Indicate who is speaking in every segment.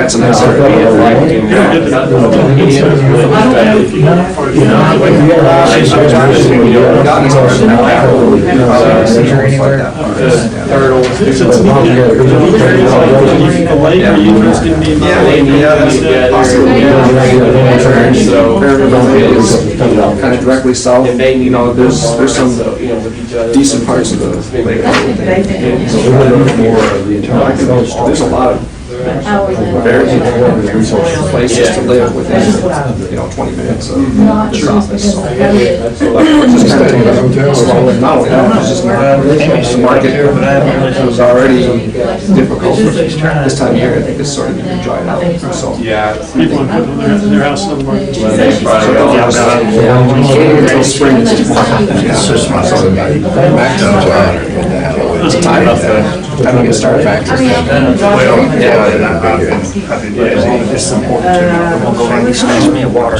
Speaker 1: that's a nice area. Kind of directly south, you know, there's some decent parts of the lake. There's a lot of very places to live within, 20 minutes of the office. So just kind of take it slow. Not only that, it's just the market was already difficult this time of year. I think it's sort of dried out. So
Speaker 2: yeah,
Speaker 3: People are putting their house on the market.
Speaker 1: until spring. It's time. I don't get started back.
Speaker 4: It's important to snatch me a water.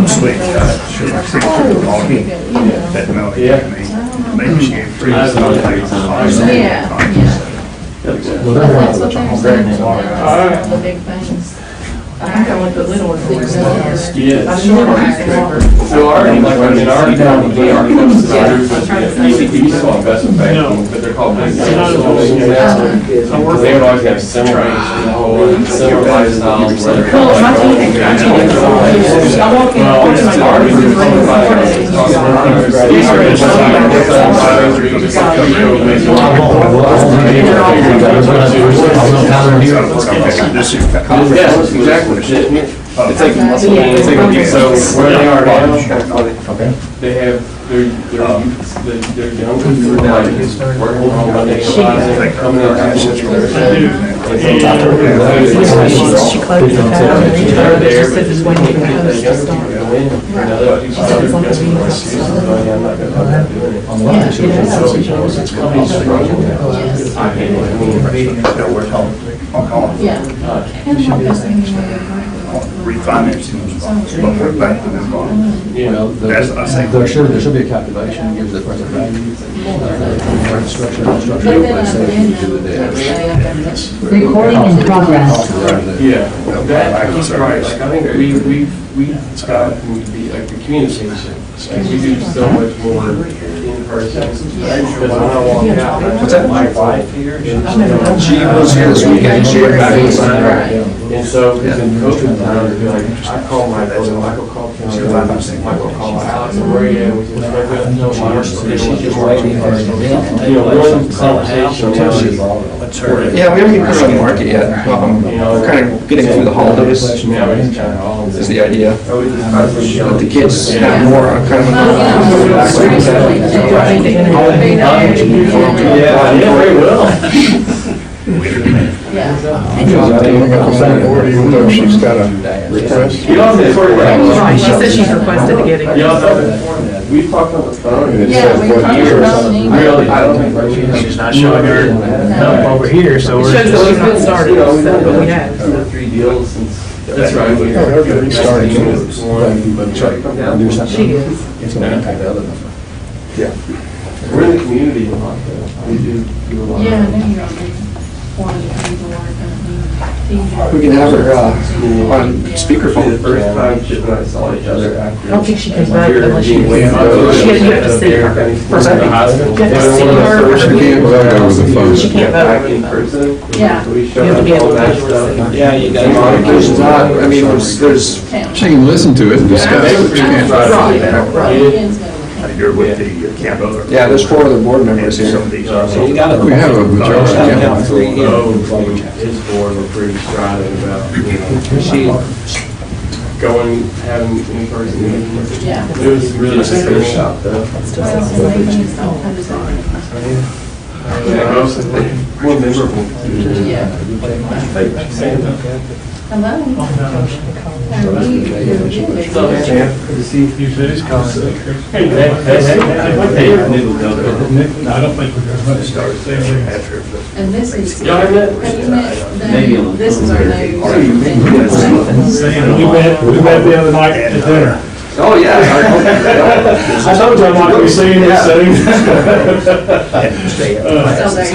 Speaker 4: Sweet. Maybe she gave free.
Speaker 5: Yeah.
Speaker 6: Well, they're one of the
Speaker 5: Big things.
Speaker 6: I think I want the little ones.
Speaker 2: yeah. So already, like, I mean, already down the day, already comes to the ACP small investment banking, but they're called big. They would always have similar lifestyles. Yes, exactly. It's like, so where they are now, they have their young people now working on Monday, coming out.
Speaker 6: She closed the tab. She just said this one to start.
Speaker 4: Refinancing. That's, I think.
Speaker 7: There should be a calculation, gives the present value.
Speaker 8: Recording in progress.
Speaker 2: Yeah, that's right. Like, I think it's got to be like the communication. Like, we do so much more in person. Because when I walk out,
Speaker 1: What's that?
Speaker 2: my wife here,
Speaker 1: She was here this weekend. She went back inside.
Speaker 2: and so because in COVID time, like, I call Michael, and Michael called County, Michael called Alex, and where are you at? We said, she's just waiting. One conversation.
Speaker 1: Yeah, we haven't even put it on the market yet. We're kind of getting through the holidays.
Speaker 2: Now it's kind of all.
Speaker 1: Is the idea. Let the kids have more kind of.
Speaker 2: Yeah, very well.
Speaker 4: Even though she's got a request.
Speaker 2: You know,
Speaker 6: She said she's requested to get it.
Speaker 2: we talked on the phone. And it
Speaker 5: Yeah,
Speaker 2: says
Speaker 5: we
Speaker 2: what
Speaker 5: talked
Speaker 2: year.
Speaker 5: on the phone.
Speaker 2: Really, I don't think
Speaker 3: She's not showing her number over here, so
Speaker 6: It
Speaker 3: we're
Speaker 6: shows that we've not started,
Speaker 2: You know,
Speaker 6: so, but we have.
Speaker 2: 3 deals since. That's right.
Speaker 7: Come down. Do something.
Speaker 6: She is.
Speaker 7: It's going to impact the other number.
Speaker 2: We're in the community a lot, though. We do a lot.
Speaker 5: Yeah, I know you're on the one of the work.
Speaker 1: We can have her on
Speaker 2: The
Speaker 1: speakerphone.
Speaker 2: first time Chip and I saw each other after.
Speaker 6: I don't think she comes back unless you,
Speaker 2: You
Speaker 6: you have to see her.
Speaker 2: First time.
Speaker 6: You have to see her. She can't
Speaker 2: Back
Speaker 6: vote.
Speaker 2: in person.
Speaker 5: Yeah.
Speaker 2: We
Speaker 6: You
Speaker 2: showed
Speaker 6: have to be
Speaker 2: up all
Speaker 6: able to
Speaker 2: that
Speaker 6: visually
Speaker 2: stuff.
Speaker 6: see.
Speaker 2: Yeah, you
Speaker 1: There's not, I mean, there's
Speaker 9: She can listen to it and discuss it. She can't.
Speaker 4: You're with the camp.
Speaker 1: yeah, there's 4 other board members here.
Speaker 4: Some of these are.
Speaker 9: We have a majority. Yeah.
Speaker 2: His board were pretty strident about, going, having in-person meetings.
Speaker 5: Yeah.
Speaker 2: It was really a fair shop, though. Yeah, mostly more memorable.
Speaker 5: Yeah. Hello.
Speaker 2: Good to see you.
Speaker 3: you finished calling.
Speaker 2: Hey.
Speaker 3: I don't think we're going to start saying.
Speaker 5: And this is,
Speaker 2: Y'all have met?
Speaker 5: this is our new.
Speaker 3: We met the other night at dinner.
Speaker 1: Oh, yeah.
Speaker 3: I told you I'm not gonna be seeing this thing.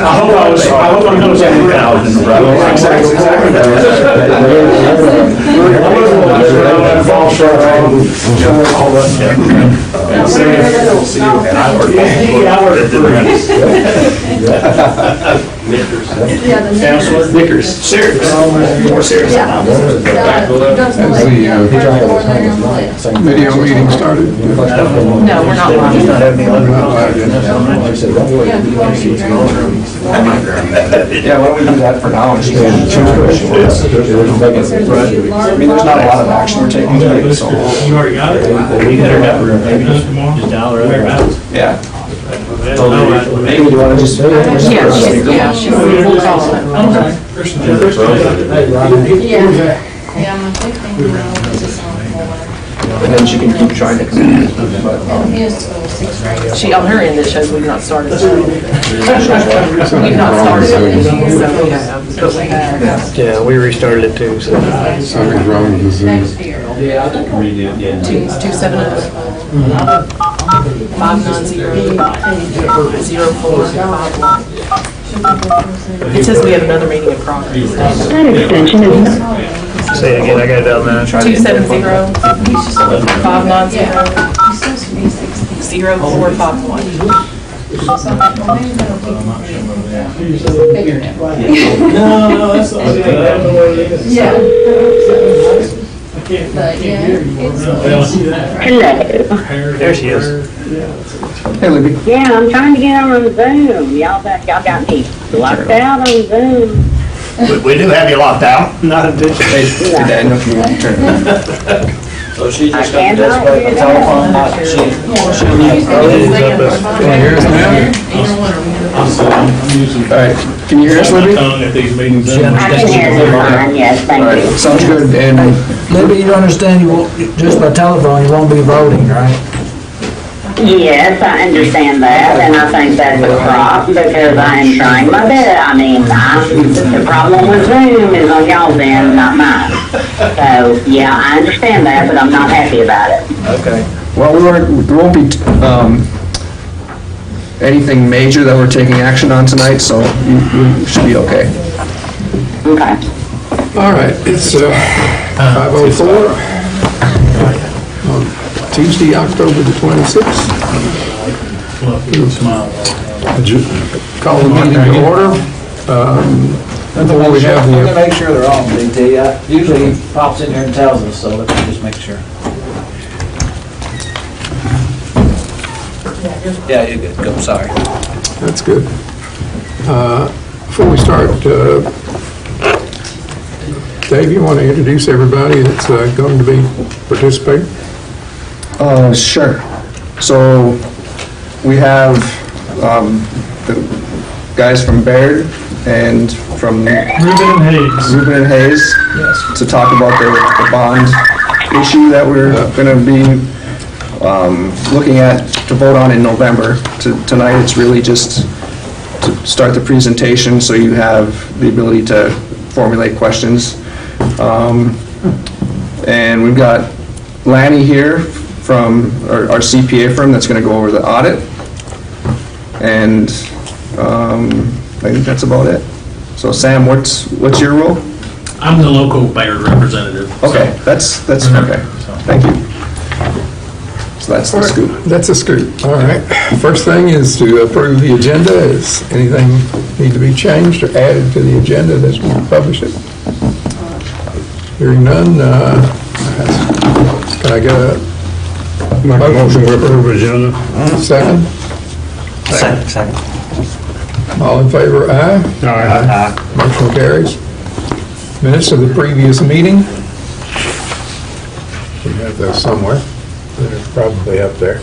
Speaker 3: I hope I'm gonna say $1,000. Counselor Vickers, serious, more serious.
Speaker 9: Video meeting started.
Speaker 6: No, we're not live.
Speaker 1: Yeah, why don't we do that for now? And she can choose questions. I mean, there's not a lot of action we're taking tonight, so.
Speaker 3: You already got it? Maybe just tomorrow? Just dial her out.
Speaker 1: Yeah.
Speaker 3: Maybe you wanna just.
Speaker 6: Yeah, she will call it.
Speaker 5: Yeah, my 15-year-old is just on board.
Speaker 1: And then she can keep trying to.
Speaker 5: And his 6th grade.
Speaker 6: She, on her end, it shows we've not started. We've not started it this year, so we have, but we have.
Speaker 3: Yeah, we restarted it too, so.
Speaker 9: Something's wrong with the Zoom.
Speaker 5: Next year.
Speaker 6: 270 590-0451. It says we have another meeting in progress.
Speaker 8: That extension is
Speaker 3: Say it again, I got it down there.
Speaker 6: 270-590-0451.
Speaker 5: Figured it.
Speaker 3: No, that's all.
Speaker 5: Yeah. But yeah, it's.
Speaker 8: hello.
Speaker 3: There she is.
Speaker 1: Hey, Libby.
Speaker 8: Yeah, I'm trying to get on Zoom. Y'all got me locked out on Zoom.
Speaker 4: We do have you locked out.
Speaker 3: Not intentionally.
Speaker 1: Hey, Daniel, if you want to turn.
Speaker 7: So she
Speaker 8: I
Speaker 7: just got the
Speaker 8: cannot
Speaker 7: display
Speaker 8: hear
Speaker 7: the
Speaker 8: that.
Speaker 7: telephone, not she.
Speaker 9: Can you hear us now? All right, can you hear us, Libby?
Speaker 3: At these meetings.
Speaker 8: I can hear you fine, yes,
Speaker 9: All
Speaker 8: thank
Speaker 9: right,
Speaker 8: you.
Speaker 9: sounds good, and
Speaker 10: Libby, you understand you won't, just by telephone, you won't be voting, right?
Speaker 8: Yes, I understand that, and I think that's a prop because I am trying my best. I mean, the problem with Zoom is on y'all's end, not mine. So, yeah, I understand that, but I'm not happy about it.
Speaker 1: Okay. Well, there won't be anything major that we're taking action on tonight, so you should be okay.
Speaker 8: Okay.
Speaker 9: all right, it's 5:04 on Tuesday, October the 26th. Call the meeting to order. Before we have
Speaker 10: Let me
Speaker 9: the,
Speaker 10: make sure they're on, DT. Usually he pops in here and tells us, so let me just make sure. Yeah, you're good, go, sorry.
Speaker 9: that's good. Before we start, Dave, you want to introduce everybody that's going to be participating?
Speaker 1: Sure. So we have the guys from Baird and from Ruben and Hayes to talk about the bond issue that we're going to be looking at to vote on in November. Tonight, it's really just to start the presentation so you have the ability to formulate questions. And we've got Lanny here from our CPA firm that's going to go over the audit. And I think that's about it. So Sam, what's your role?
Speaker 3: I'm the local Baird representative.
Speaker 1: Okay, that's okay. Thank you. So that's the scoop.
Speaker 9: That's a scoop. All right. First thing is to approve the agenda. Is anything need to be changed or added to the agenda as we publish it? Hearing none, can I get a motion to approve agenda? Second?
Speaker 3: Second.
Speaker 9: All in favor, aye?
Speaker 3: Aye.
Speaker 9: Motion carries. Minutes of the previous meeting. We have those somewhere. They're probably up there.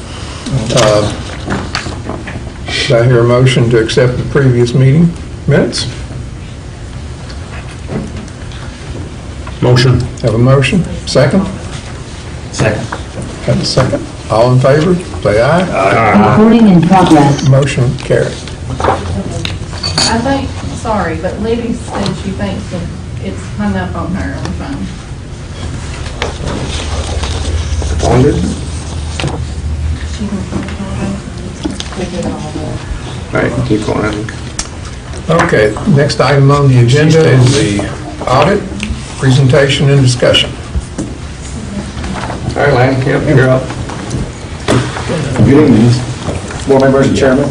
Speaker 9: Do I hear a motion to accept the previous meeting minutes?
Speaker 3: Motion.
Speaker 9: Have a motion? Second?
Speaker 3: Second.
Speaker 9: Have a second. All in favor, say aye.
Speaker 8: Recording in progress.
Speaker 9: Motion carried.
Speaker 5: I think, sorry, but Libby said she thinks that it's hung up on her on the phone.
Speaker 9: appointed. All right, keep going. Okay, next item on the agenda is the audit, presentation and discussion. All right, Lanny, you're up.
Speaker 11: Good evening, board members and chairman.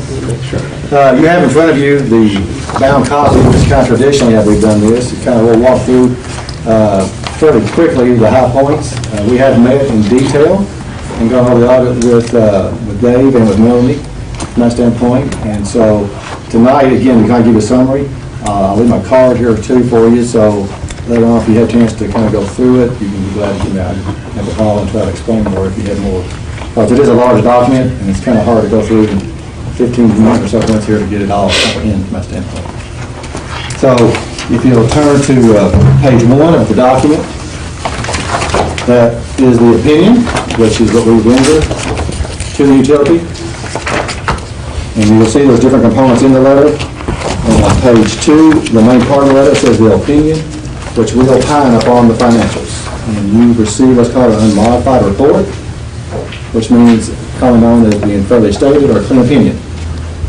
Speaker 11: You have in front of you the bound copy, which is kind of traditionally how we've done this. We'll walk through fairly quickly the high points. We have met in detail and gone over the audit with Dave and with Melanie from that standpoint. And so tonight, again, to kind of give you a summary, I'll leave my card here too for you, so later on if you have a chance to kind of go through it, you can be glad to get out and have a call and try to explain more if you have more. Because it is a large document and it's kind of hard to go through in 15 minutes or so once here to get it all in from my standpoint. So if you'll turn to page 1 of the document, that is the opinion, which is what we render to the utility. And you'll see those different components in the letter. And on page 2, the main part of the letter says the opinion, which we opine upon the financials. And you receive what's called an unmodified report, which means commonly known as being fairly stated or a clean opinion.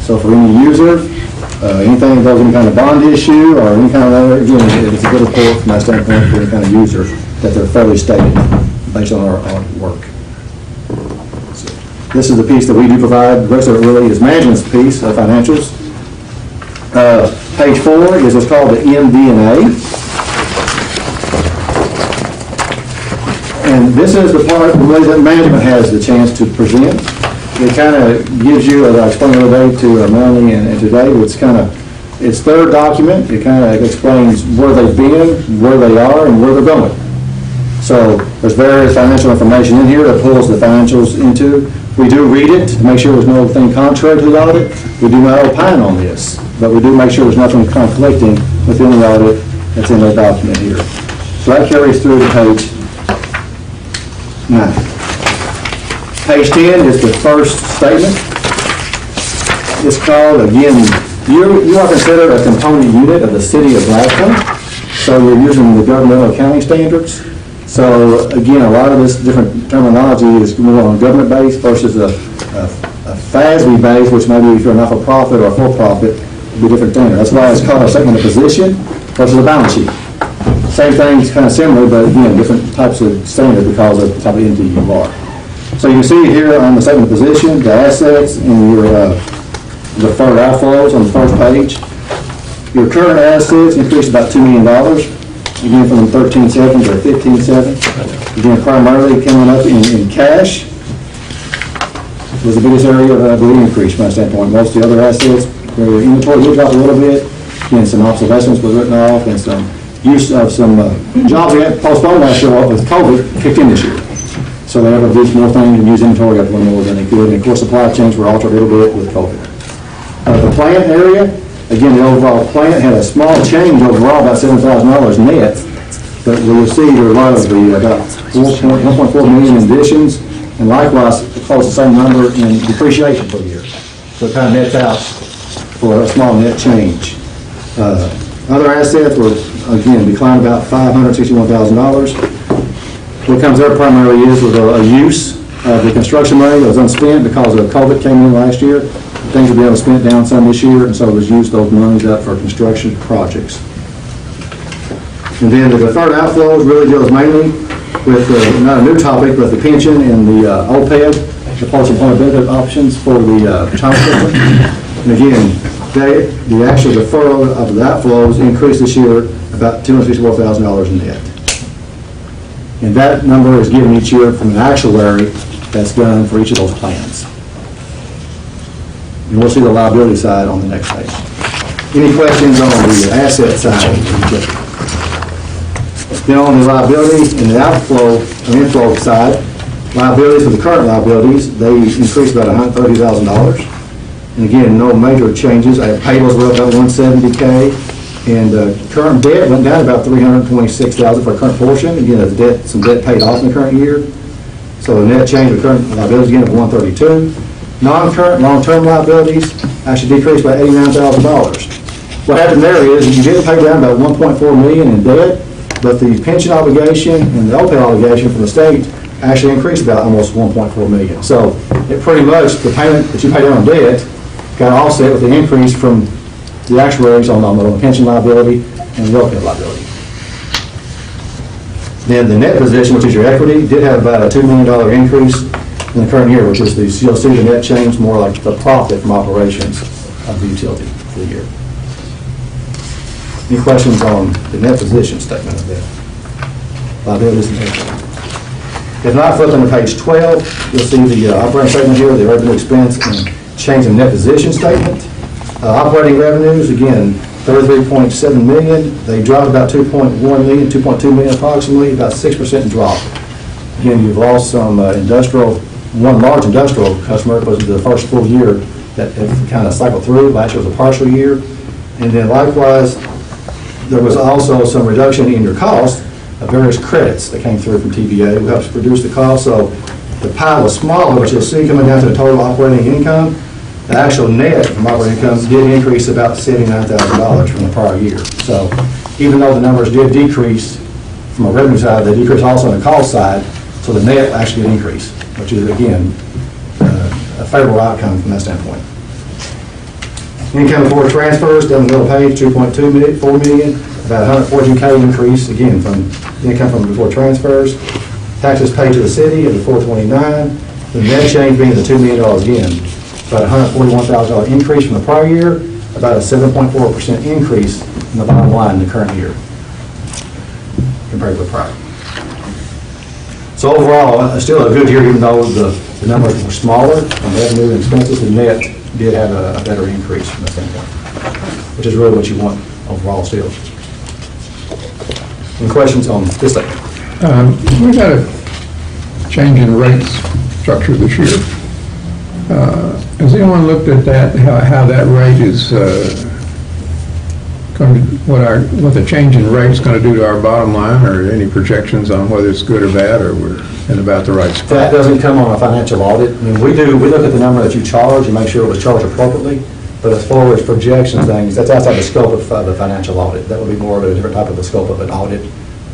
Speaker 11: So for any user, anything that goes any kind of bond issue or any kind of other, again, it's a good report from that standpoint for any kind of user that they're fairly stated based on our work. So this is the piece that we do provide. The rest of it really is management's piece of financials. Page 4 is what's called the MD&A. And this is the part really that management has the chance to present. It kind of gives you, as I explained the other day to Melanie and today, it's their document. It kind of explains where they've been, where they are, and where they're going. So there's various financial information in here that pulls the financials into. We do read it to make sure there's nothing contrary to the audit. We do not opine on this, but we do make sure there's nothing conflicting within the audit that's in the document here. So that carries through to page 9. Page 10 is the first statement. It's called, again, you are considered a component unit of the city of Glasgow, so you're using the governmental accounting standards. So again, a lot of this different terminology is more on government base versus a FASB base, which maybe if you're a not-for-profit or a for-profit, would be a different thing. That's why it's called a statement of position versus a balance sheet. Same thing, it's kind of similar, but again, different types of standards because of the type of entity you are. So you see here on the statement of position, the assets and your deferred outflows on the first page. Your current assets increased about $2 million, again from 13.7 to 15.7. Again, primarily coming up in cash was the biggest area of the increase from that standpoint. Most of the other assets, their inventory did drop a little bit, again, some obsolescence was written off, and some use of some jobs we had postponed last year with COVID kicked in this year. So they have to do more things and use inventory up a little more than they could. And of course, supply chains were altered a little bit with COVID. The plant area, again, the overall plant had a small change overall, about $7,000 net. But we'll see there are a lot of the about 1.4 million in additions, and likewise, close the same number in depreciation for the year. So it kind of nets out for a small net change. Other assets were, again, declined about $561,000. What comes there primarily is with a use of the construction money that was unspent because of COVID came in last year. Things will be able to spend down some this year, and so it was used those monies up for construction projects. And then the deferred outflows really deals mainly with, not a new topic, but the pension and the OPEB, the post-employment benefit options for the retirement system. And again, the actual deferral of the outflows increased this year about $254,000 in net. And that number is given each year from an actuary that's done for each of those plans. And we'll see the liability side on the next page. Any questions on the asset side? Then on the liability and the outflow and inflow side, liabilities for the current liabilities, they increased about $130,000. And again, no major changes. Payables were up about $170K. And current debt went down about $326,000 for a current portion. Again, some debt paid off in the current year. So the net change of current liabilities again of $132. Non-current long-term liabilities actually decreased by $89,000. What happened there is you did pay down about $1.4 million in debt, but the pension obligation and the OPEB obligation from the state actually increased about almost 1.4 million. So it pretty much, the payment that you pay down on debt got offset with the increase from the actuaries on the pension liability and the welfare liability. Then the net position, which is your equity, did have about a $2 million increase in the current year, which is you'll see the net change more like the profit from operations of the utility for the year. Any questions on the net position statement of debt? Liabilities and equity. If not, flip on to page 12, you'll see the operating statement here, the revenue expense and change in net position statement. Operating revenues, again, $33.7 million. They dropped about $2.1 million, $2.2 million approximately, about 6% drop. Again, you've lost some one large industrial customer. It was the first full year that it kind of cycled through. Last year was a partial year. And then likewise, there was also some reduction in your cost of various credits that came through from TVA, who helps reduce the cost. So the pie was smaller, but you'll see coming down to the total operating income, the actual net from operating income did increase about $79,000 from the prior year. So even though the numbers did decrease from a revenue side, they decreased also on the cost side, so the net actually did increase, which is, again, a favorable outcome from that standpoint. Income before transfers, down the middle page, $2.4 million, about $114K increase, again, from the income from before transfers. Taxes paid to the city of the $429,000. The net change being the $2 million again, about $141,000 increase from the prior year, about a 7.4% increase in the bottom line in the current year compared to the prior. So overall, still a good year, even though the numbers were smaller on revenue and expenses. The net did have a better increase from that standpoint, which is really what you want overall still. Any questions on this thing?
Speaker 9: We got a change in rate structure this year. Has anyone looked at that, how that rate is, what the change in rate is going to do to our bottom line, or any projections on whether it's good or bad, or we're in about the right spot?
Speaker 11: That doesn't come on a financial audit. I mean, we look at the number that you charge and make sure it was charged appropriately, but as far as projection things, that's outside the scope of the financial audit. That would be more of a different type of the scope of an audit,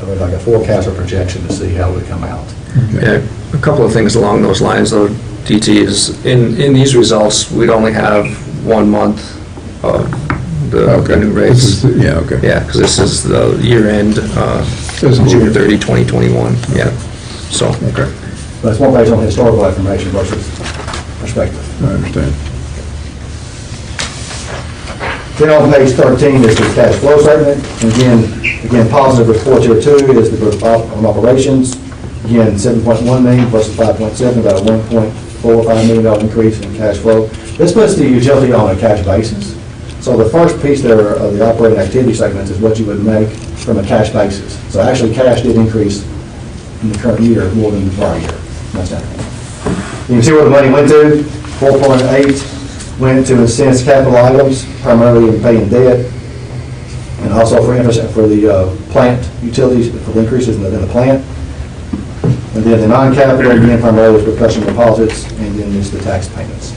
Speaker 11: like a forecast or projection to see how it would come out.
Speaker 1: Yeah, a couple of things along those lines, though, DT, is in these results, we'd only have 1 month of the new rates.
Speaker 9: Yeah, okay.
Speaker 1: Yeah, because this is the year end, June 30, 2021. Yeah, so.
Speaker 11: Okay. But it's more based on historical information versus perspective.
Speaker 9: I understand.
Speaker 11: Then on page 13 is the cash flow statement. Again, positive report here too is the on operations. Again, 7.1 million versus 5.7, about a $1.45 million increase in cash flow. This puts the utility on a cash basis. So the first piece there of the operating activity segments is what you would make from a cash basis. So actually cash did increase in the current year more than the prior year. That's that. You can see where the money went to. 4.8 went to, in a sense, capital items, primarily in paying debt, and also for the plant utilities, for the increases in the plant. And then the non-capital, again, primarily for customer deposits, and then it's the tax payments.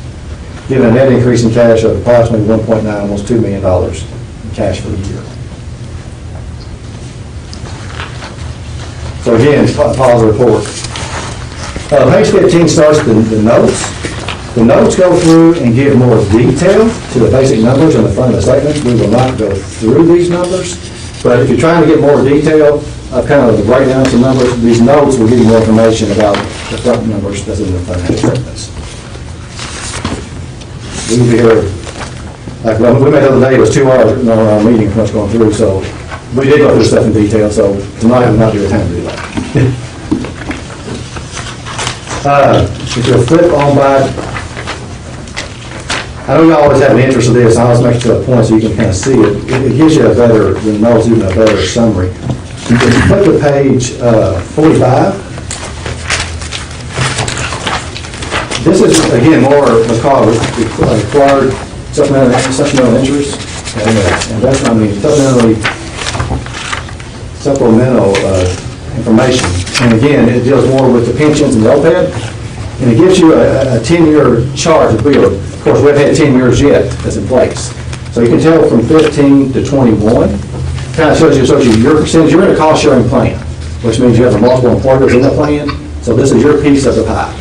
Speaker 11: Giving a net increase in cash of approximately 1.9, almost $2 million in cash for the year. So again, positive report. Page 15 starts the notes. The notes go through and give more detail to the basic numbers in the front of the statement. We will not go through these numbers, but if you're trying to get more detail of kind of the breakdowns of numbers, these notes will give you more information about the front numbers that's in the financial statements. We can be here, like we met the other day, it was 2 hours in our meeting from us going through, so we did go through stuff in detail, so tonight will not be the time to do that. If you'll flip on by, I know you always have an interest in this, I always make it to a point so you can kind of see it. It gives you a better, the notes even a better summary. You can flip to page 45. This is, again, more what's called required supplemental interest. And that's, supplemental information. And again, it deals more with the pensions and the OPEB. And it gives you a 10-year chart. Of course, we haven't had 10 years yet that's in place. So you can tell from 15 to 21, kind of shows you your percentage. You're in a cost-sharing plan, which means you have multiple employers in the plan. So this is your piece of the pie.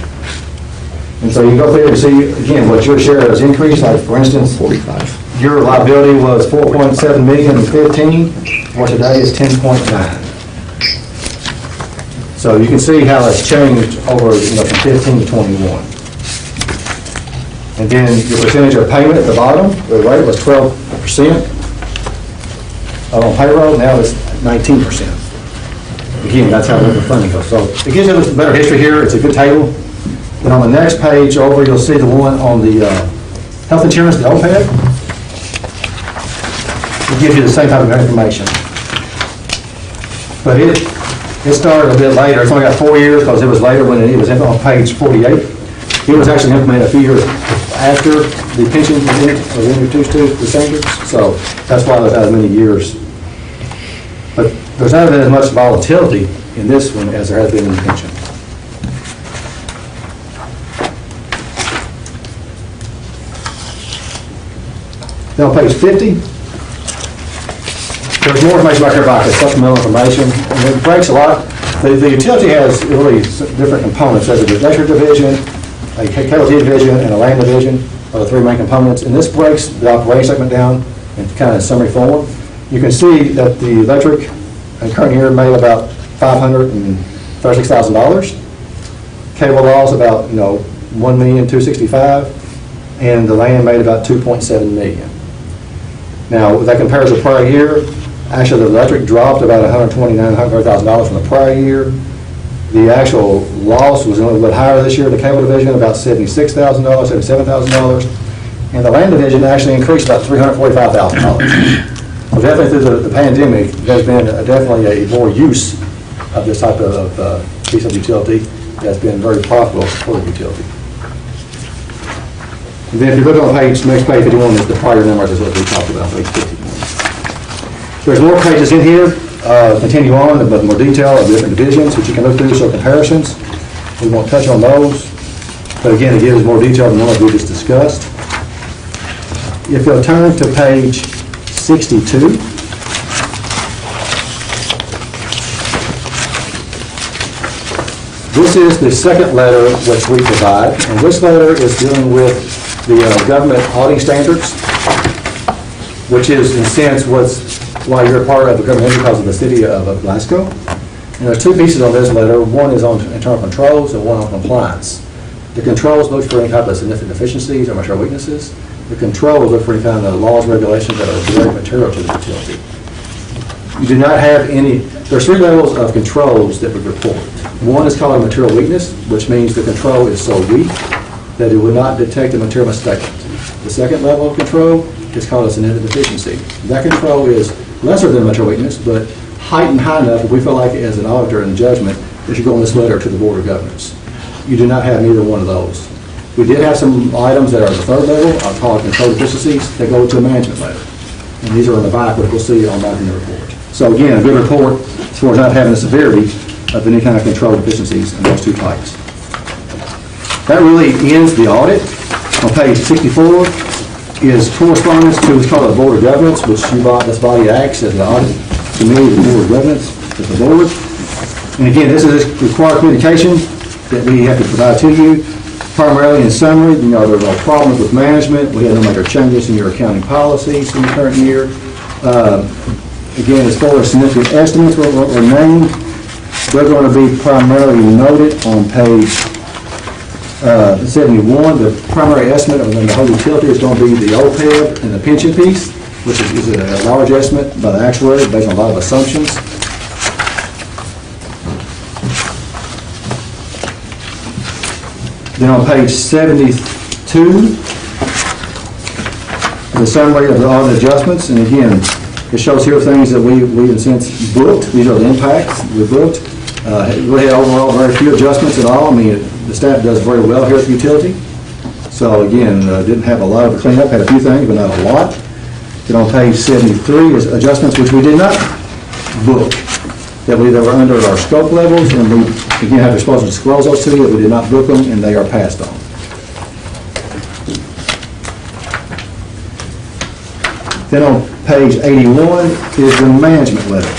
Speaker 11: And so you go through and see, again, what your share has increased, like for instance,
Speaker 9: 45.
Speaker 11: your liability was 4.7 million in 15, or today is 10.9. So you can see how it's changed over, from 15 to 21. And then your percentage of payment at the bottom, the rate was 12% on payroll, now it's 19%. Again, that's how the funding goes. So it gives you a better history here. It's a good table. Then on the next page over, you'll see the one on the health insurance, the OPEB. It gives you the same type of information. But it started a bit later. It's only got 4 years because it was later when it was on page 48. It was actually implemented a few years after the pension was introduced to the seniors. So that's why there's not as many years. But there's not been as much volatility in this one as there has been in the pension. Then on page 50, there's more information back here about the supplemental information, and it breaks a lot. The utility has really different components. There's an electric division, a cable division, and a land division are the three main components. And this breaks the operating segment down in kind of summary form. You can see that the electric in current year made about $536,000. Cable laws about $1,265,000, and the land made about $2.7 million. Now, that compares to the prior year. Actually, the electric dropped about $129,000 from the prior year. The actual loss was a little bit higher this year. The cable division, about $76,000, $77,000. And the land division actually increased about $345,000. So definitely through the pandemic, there's been definitely a more use of this type of piece of utility that's been very profitable for the utility. And then if you look on next page 51, is the prior numbers is what we talked about, page 51. There's more pages in here, continue on, but more detail of different divisions that you can look through, so comparisons. We won't touch on those, but again, it gives more detail than what we just discussed. If you'll turn to page 62, this is the second letter which we provide, and this letter is dealing with the government auditing standards, which is, in a sense, why you're a part of the government because of the city of Glasgow. And there's two pieces on this letter. One is on internal controls and one on compliance. The controls look for any type of significant deficiencies or material weaknesses. The controls look for any kind of laws, regulations that are very material to the utility. You do not have any, there's three levels of controls that we report. One is called a material weakness, which means the control is so weak that it would not detect a material mistake. The second level of control is called a significant deficiency. That control is lesser than material weakness, but heightened high enough that we feel like as an auditor in judgment, that should go in this letter to the Board of Governors. You do not have neither one of those. We did have some items that are the third level, I'll call it control deficiencies, that go to a management letter. And these are in the back, which we'll see on back in the report. So again, a good report as far as not having the severity of any kind of control deficiencies in those two types. That really ends the audit. On page 64 is correspondence to what's called the Board of Governance, which this body acts as the audit committee of the Board of Governance, as the board. And again, this is required communication that we have to provide to you. Primarily in summary, there are no problems with management. We had no major changes in your accounting policies in the current year. Again, as far as significant estimates were named, they're going to be primarily noted on page 71. The primary estimate of the whole utility is going to be the OPEB and the pension piece, which is a large estimate by the actuary based on a lot of assumptions. Then on page 72, the summary of the audit adjustments, and again, it shows here things that we in a sense booked. These are the impacts we booked. We had overall very few adjustments at all. I mean, the staff does very well here at the utility. So again, didn't have a lot of cleanup, had a few things, but not a lot. Then on page 73 is adjustments which we did not book, that were under our scope levels, and we again have to disclose those to you, that we did not book them, and they are passed on. Then on page 81 is the management letter.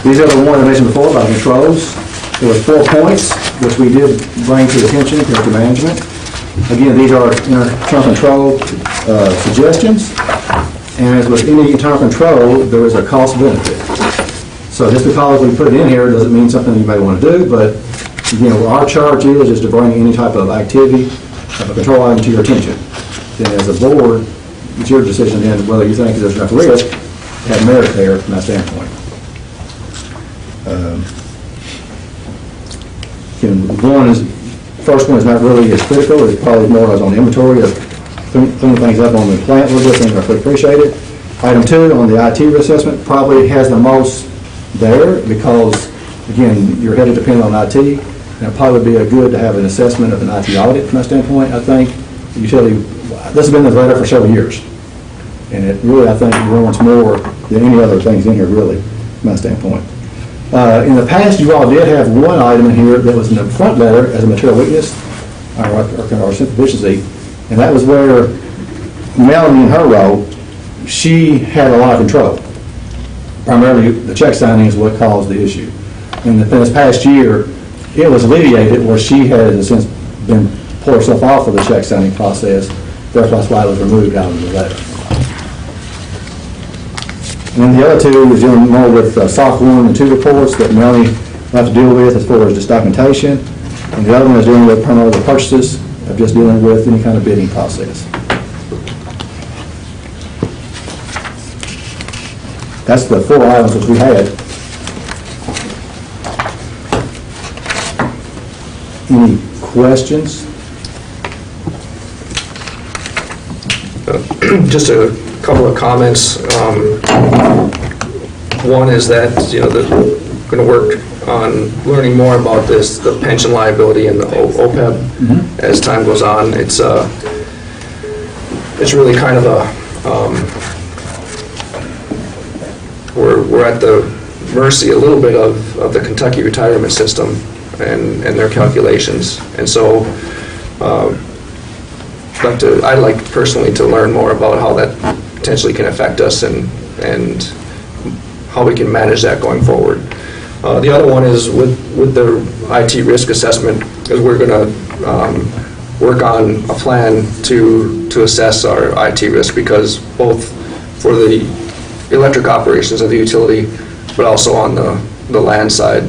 Speaker 11: These are the ones I mentioned before about controls. There were 4 points, which we did bring to attention to management. Again, these are internal control suggestions, and as with any internal control, there is a cost benefit. So just because we put it in here doesn't mean something you may want to do, but again, what our charge is to bring any type of activity of a control item to your attention. Then as a board, it's your decision then whether you think there's enough risk to have merit there from that standpoint. First one is not really as critical. It's probably more as on inventory of cleaning things up on the plant a little bit. Things are appreciated. Item 2 on the IT assessment probably has the most there because, again, you're headed dependent on IT. And it probably would be good to have an assessment of an IT audit from that standpoint. I think utility, this has been the letter for several years. And it really, I think, warrants more than any other things in here, really, from that standpoint. In the past, you all did have one item in here that was in the front letter as a material weakness or deficiency, and that was where Melanie, in her role, she had a lot of control. Primarily, the check signing is what caused the issue. In this past year, it was alleviated where she had, in a sense, been pulled herself off of the check signing process. Therefore, that's why it was removed out of the letter. And then the other 2 is dealing more with SOC 1 and 2 reports that Melanie will have to deal with as far as just documentation. And the other one is dealing with primarily the purchases of just dealing with any kind of bidding process. That's the 4 items that we had. Any questions?
Speaker 1: Just a couple of comments. One is that, they're going to work on learning more about the pension liability and the OPEB as time goes on. It's really kind of we're at the mercy a little bit of the Kentucky retirement system and their calculations. And so I'd like personally to learn more about how that potentially can affect us and how we can manage that going forward. The other one is with the IT risk assessment, is we're going to work on a plan to assess our IT risk, because both for the electric operations of the utility, but also on the land side,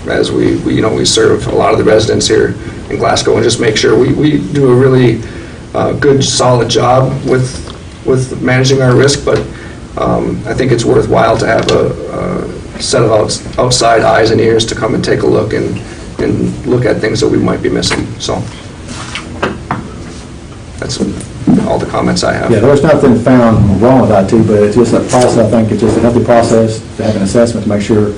Speaker 1: as we serve a lot of the residents here in Glasgow, and just make sure we do a really good, solid job with managing our risk. But I think it's worthwhile to have a set of outside eyes and ears to come and take a look and look at things that we might be missing. So that's all the comments I have.
Speaker 11: Yeah, there's nothing found wrong with IT, but it's just a process. I think it's just a healthy process to have an assessment to make sure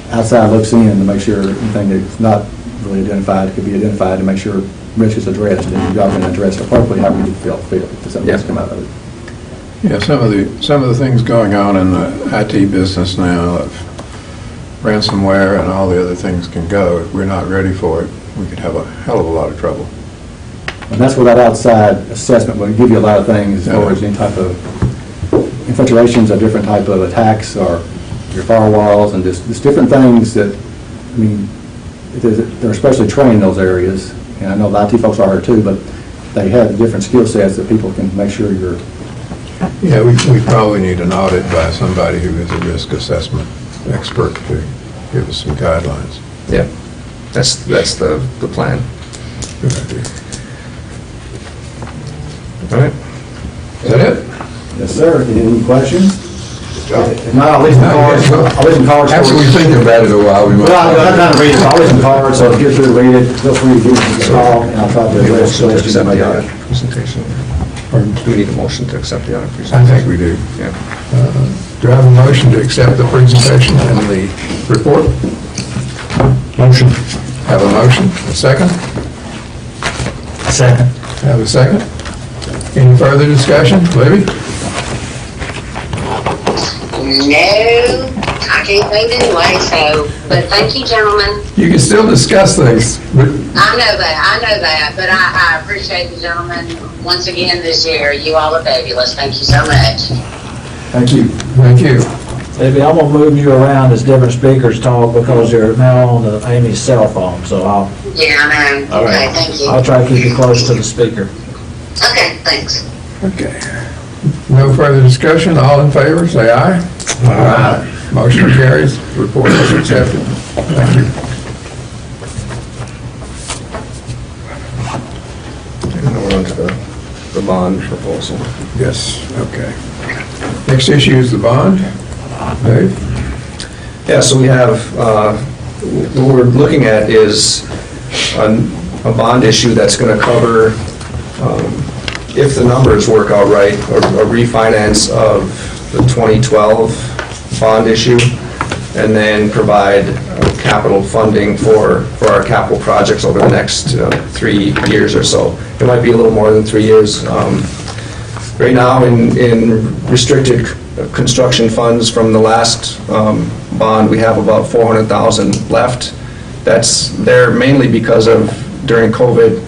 Speaker 11: outside looks in, to make sure anything that's not really identified could be identified, to make sure risk is addressed and y'all can address it appropriately how we feel if something has come out of it.
Speaker 9: Yeah, some of the things going on in the IT business now, of ransomware and all the other things can go. If we're not ready for it, we could have a hell of a lot of trouble.
Speaker 11: And that's where that outside assessment will give you a lot of things as far as any type of infiltrations of different type of attacks or your firewalls and just different things that, I mean, they're especially trained in those areas. And I know the IT folks are here too, but they have different skill sets that people can make sure you're.
Speaker 9: Yeah, we probably need an audit by somebody who is a risk assessment expert to give us some guidelines.
Speaker 1: Yeah, that's the plan.
Speaker 9: Good idea.
Speaker 1: All right.
Speaker 9: Is that it?
Speaker 11: Yes, sir. Any questions? If not, I'll leave some cards.
Speaker 9: After we think about it a while, we might.
Speaker 11: Well, I'm trying to read it. I'll leave some cards, so if you get through to read it, feel free to give me a call, and I'll try to address questions you may have.
Speaker 1: Presentation. Or do we need a motion to accept the audit
Speaker 9: I
Speaker 1: presentation?
Speaker 9: think we do.
Speaker 1: Yeah.
Speaker 9: Do I have a motion to accept the presentation and the report?
Speaker 3: Motion.
Speaker 9: Have a motion. A second?
Speaker 3: Second.
Speaker 9: Have a second? Any further discussion? Libby?
Speaker 12: No, I can't think anyway, so, but thank you, gentlemen.
Speaker 9: You can still discuss things, but
Speaker 12: I know that, but I appreciate the gentlemen once again this year. You all are fabulous. Thank you so much.
Speaker 11: Thank you.
Speaker 9: thank you.
Speaker 10: Maybe I'm gonna move you around as different speakers talk because you're now on Amy's cell phone, so
Speaker 12: Yeah, I know.
Speaker 10: All right.
Speaker 12: Okay, thank you.
Speaker 10: I'll try to keep you close to the speaker.
Speaker 12: Okay, thanks.
Speaker 9: Okay. No further discussion, all in favor, say aye. Aye. Motion carries, report is accepted. Thank you.
Speaker 1: And we're on to the bond proposal.
Speaker 9: Yes, okay. Next issue is the bond. Dave?
Speaker 1: Yeah, so we have, what we're looking at is a bond issue that's going to cover, if the numbers work out right, a refinance of the 2012 bond issue, and then provide capital funding for our capital projects over the next 3 years or so. It might be a little more than 3 years. Right now, in restricted construction funds from the last bond, we have about $400,000 left. That's there mainly because of, during COVID,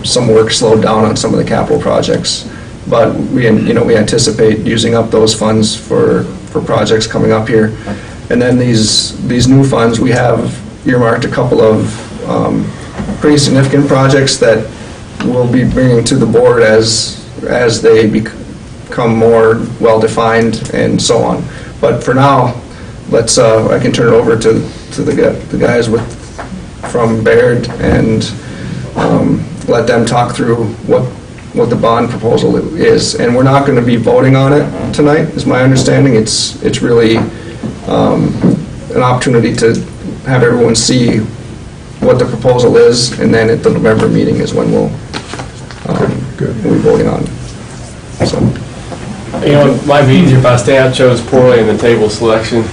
Speaker 1: some work slowed down on some of the capital projects. But we anticipate using up those funds for projects coming up here. And then these new funds, we have earmarked a couple of pretty significant projects that we'll be bringing to the board as they become more well-defined and so on. But for now, let's I can turn it over to the guys from Baird and let them talk through what the bond proposal is. And we're not going to be voting on it tonight, is my understanding. It's really an opportunity to have everyone see what the proposal is, and then at the November meeting is when we'll be voting on it. So.
Speaker 2: It might be easier if I stay. I chose poorly in the table selection.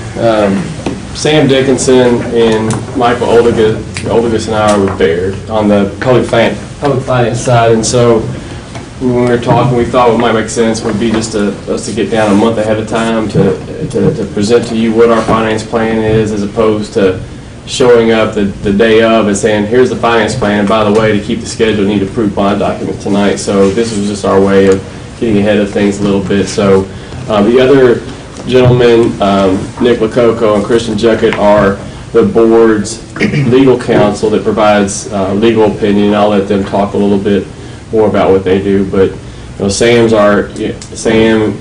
Speaker 2: Sam Dickinson and Michael Oldigus and I are with Baird on the public finance side, and so when we were talking, we thought what might make sense would be just us to get down a month ahead of time to present to you what our finance plan is, as opposed to showing up the day of and saying, here's the finance plan, and by the way, to keep the schedule, you need to approve bond documents tonight. So this was just our way of getting ahead of things a little bit. So the other gentlemen, Nick Lococo and Christian Juckett, are the board's legal counsel that provides legal opinion. I'll let them talk a little bit more about what they do, but Sam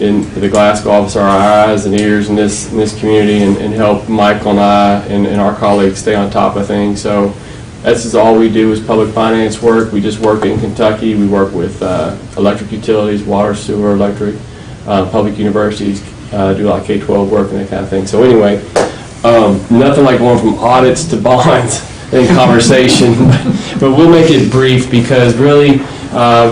Speaker 2: in the Glasgow office are our eyes and ears in this community, and help Michael and I and our colleagues stay on top of things. So this is all we do is public finance work. We just work in Kentucky. We work with electric utilities, water, sewer, electric, public universities, do like K-12 work and that kind of thing. So anyway, nothing like going from audits to bonds in conversation, but we'll make it brief because really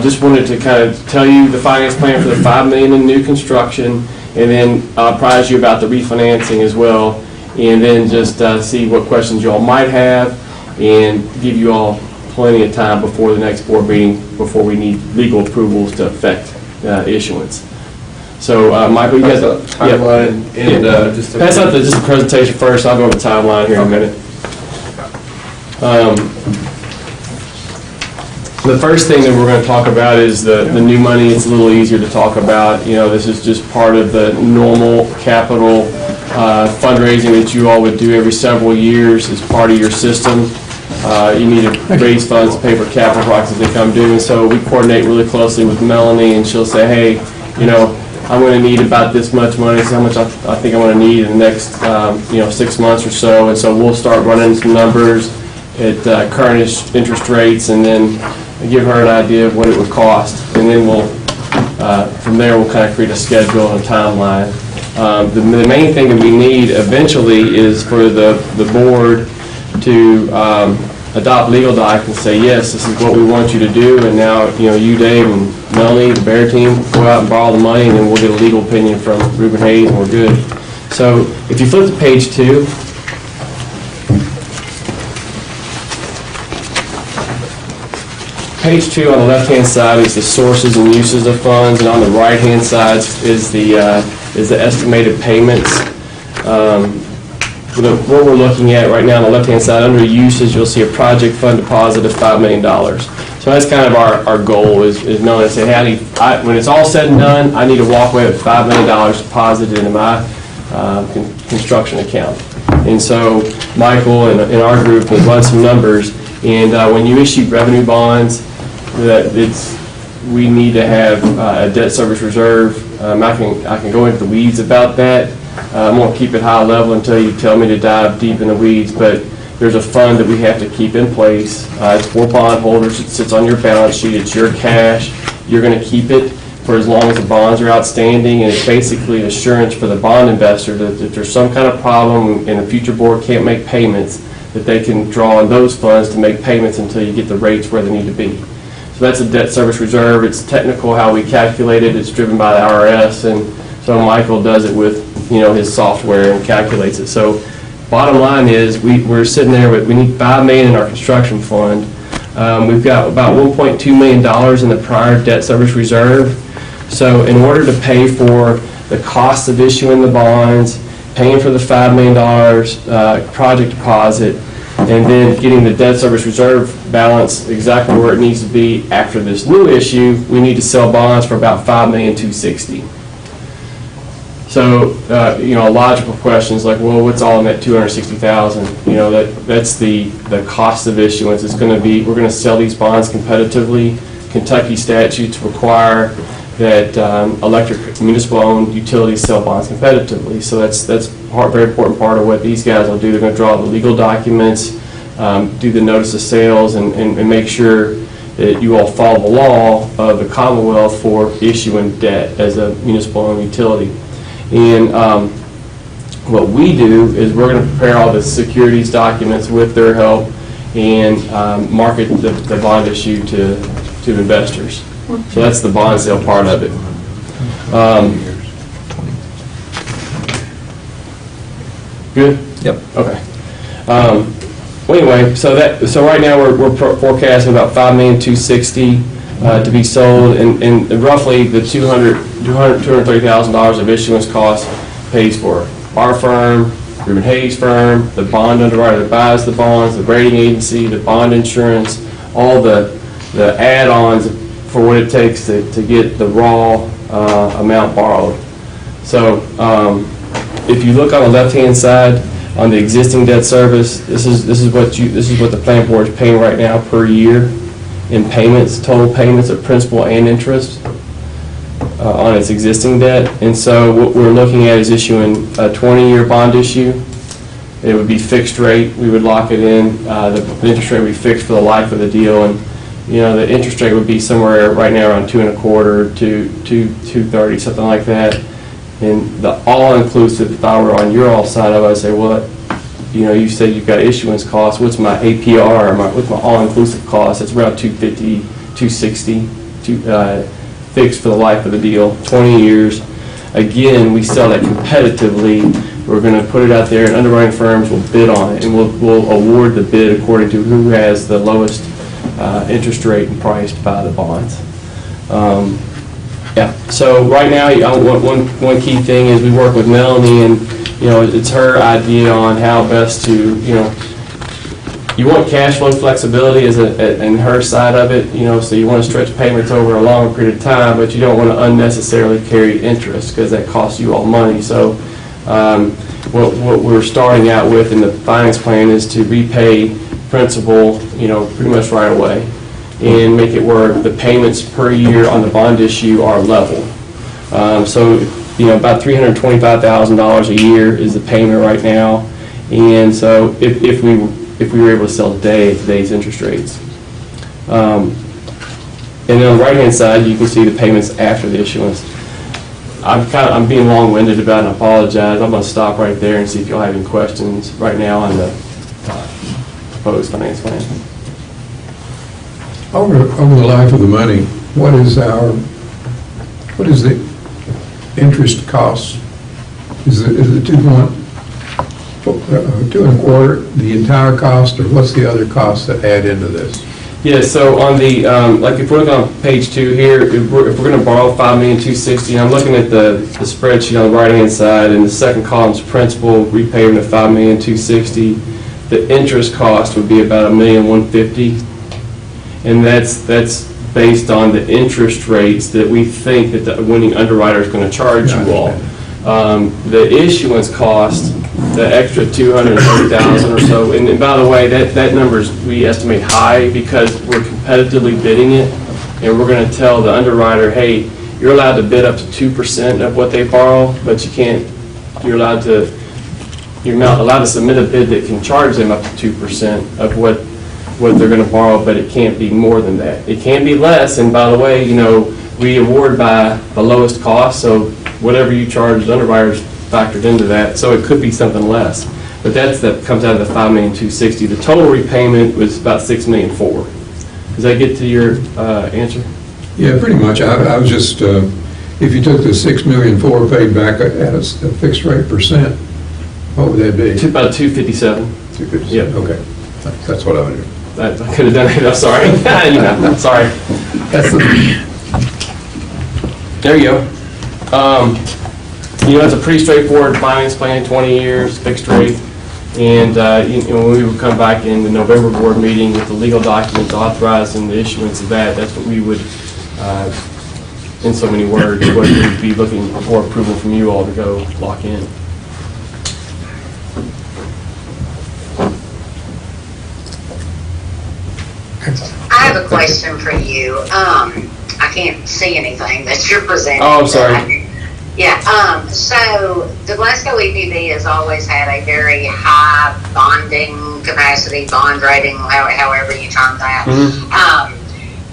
Speaker 2: just wanted to kind of tell you the finance plan for the $5 million in new construction, and then apprise you about the refinancing as well, and then just see what questions you all might have, and give you all plenty of time before the next board meeting, before we need legal approvals to affect issuance. So, Michael, you guys, timeline and just pass out just the presentation first. I'll go over the timeline here in a minute. The first thing that we're going to talk about is the new money. It's a little easier to talk about. This is just part of the normal capital fundraising that you all would do every several years as part of your system. You need to raise funds to pay for capital projects as they come due, and so we coordinate really closely with Melanie, and she'll say, hey, I'm going to need about this much money. This is how much I think I'm going to need in the next 6 months or so, and so we'll start running some numbers at current interest rates, and then give her an idea of what it would cost, and then we'll from there we'll kind of create a schedule and a timeline. The main thing that we need eventually is for the board to adopt legal documents and say, yes, this is what we want you to do, and now you, Dave, and Melanie, the Bear team, go out and borrow the money, and then we'll get a legal opinion from Reuben Hayes, and we're good. So if you flip to page 2. Page 2 on the left-hand side is the sources and uses of funds, and on the right-hand side is the estimated payments. What we're looking at right now on the left-hand side, under uses, you'll see a project fund deposit of $5 million. So that's kind of our goal is knowing that, say, hey, when it's all said and done, I need to walk away with $5 million deposited into my construction account. And so Michael and our group will run some numbers, and when you issue revenue bonds, we need to have a debt service reserve. I can go into the weeds about that. I'm going to keep it high level until you tell me to dive deep in the weeds, but there's a fund that we have to keep in place. It's for bondholders. It sits on your balance sheet. It's your cash. You're going to keep it for as long as the bonds are outstanding, and it's basically assurance for the bond investor that if there's some kind of problem and the future board can't make payments, that they can draw on those funds to make payments until you get the rates where they need to be. So that's a debt service reserve. It's technical how we calculate it. It's driven by the IRS, and so Michael does it with his software and calculates it. So bottom line is we're sitting there with, we need $5 million in our construction fund. We've got about $1.2 million in the prior debt service reserve. So in order to pay for the cost of issuing the bonds, paying for the $5 million project deposit, and then getting the debt service reserve balance exactly where it needs to be after this new issue, we need to sell bonds for about $5,260,000. So, logical questions like, well, what's all in that $260,000? That's the cost of issuance. It's going to be, we're going to sell these bonds competitively. Kentucky statutes require that electric municipal-owned utilities sell bonds competitively. So that's a very important part of what these guys will do. They're going to draw the legal documents, do the notice of sales, and make sure that you all follow the law of the Commonwealth for issuing debt as a municipal-owned utility. And what we do is we're going to prepare all the securities documents with their help and market the bond issue to investors. So that's the bond sale part of it. Good? Yep. Okay. Well, anyway, so right now we're forecasting about $5,260,000 to be sold, and roughly the $230,000 of issuance costs pays for our firm, Reuben Hayes firm, the bond underwriter that buys the bonds, the rating agency, the bond insurance, all the add-ons for what it takes to get the raw amount borrowed. So if you look on the left-hand side on the existing debt service, this is what the plant board is paying right now per year in payments, total payments of principal and interest on its existing debt. And so what we're looking at is issuing a 20-year bond issue. It would be fixed rate. We would lock it in. The interest rate would be fixed for the life of the deal, and the interest rate would be somewhere right now around 2.25 to 2.30, something like that. And the all-inclusive, if I were on your all side of it, I'd say, well, you said you've got issuance costs. What's my APR? What's my all-inclusive cost? It's around 250, 260, fixed for the life of the deal, 20 years. Again, we sell that competitively. We're going to put it out there, and underwriting firms will bid on it, and we'll award the bid according to who has the lowest interest rate and price to buy the bonds. So right now, one key thing is we work with Melanie, and it's her idea on how best to you want cash flow flexibility in her side of it, so you want to stretch payments over a long period of time, but you don't want to unnecessarily carry interest because that costs you all money. So what we're starting out with in the finance plan is to repay principal, pretty much right away, and make it where the payments per year on the bond issue are level. So about $325,000 a year is the payment right now, and so if we were able to sell today at today's interest rates. And then on the right-hand side, you can see the payments after the issuance. I'm being long-winded about it, and I apologize. I'm going to stop right there and see if y'all have any questions right now on the proposed finance plan.
Speaker 9: Over the life of the money, what is the interest cost? Is it 2.25 the entire cost, or what's the other costs that add into this?
Speaker 2: Yeah, so on the, like if we're looking on page 2 here, if we're going to borrow $5,260,000, I'm looking at the spreadsheet on the right-hand side, and the second column is principal, repayment of $5,260,000. The interest cost would be about $1,150,000. And that's based on the interest rates that we think that the winning underwriter is going to charge you all. The issuance cost, the extra $230,000 or so, and by the way, that number's we estimate high because we're competitively bidding it, and we're going to tell the underwriter, hey, you're allowed to bid up to 2% of what they borrow, but you're not allowed to submit a bid that can charge them up to 2% of what they're going to borrow, but it can't be more than that. It can be less, and by the way, we award by the lowest cost, so whatever you charge the underwriters factored into that, so it could be something less. But that comes out of the $5,260,000. The total repayment was about $6,400,000. Does that get to your answer?
Speaker 9: Yeah, pretty much. I was just, if you took the $6,400,000 paid back at a fixed rate percent, what would that be?
Speaker 2: About 257.
Speaker 9: 257.
Speaker 2: Yeah.
Speaker 9: Okay. That's what I would do.
Speaker 2: I could have done it. I'm sorry. Sorry. There you go. It's a pretty straightforward finance plan, 20 years, fixed rate. And when we would come back in the November board meeting with the legal documents authorizing the issuance of that, that's what we would, in so many words, what we'd be looking for approval from you all to go lock in.
Speaker 12: I have a question for you. I can't see anything that you're presenting.
Speaker 2: Oh, I'm sorry.
Speaker 12: Yeah, so the Glasgow EPB has always had a very high bonding capacity, bond rating, however you term that.
Speaker 2: Mm-hmm.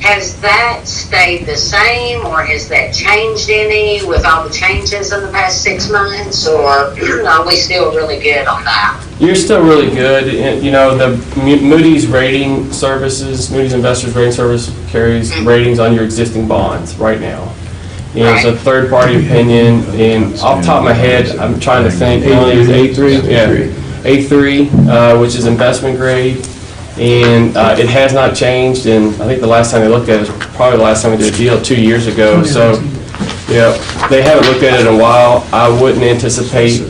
Speaker 12: Has that stayed the same, or has that changed any with all the changes in the past 6 months, or are we still really good on that?
Speaker 2: You're still really good. The Moody's rating services, Moody's Investors Rating Service carries ratings on your existing bonds right now. And it's a third-party opinion, and off the top of my head, I'm trying to think, we only use A3? Yeah, A3, which is investment grade, and it has not changed, and I think the last time they looked at it was probably the last time we did a deal 2 years ago, so, they haven't looked at it in a while. I wouldn't anticipate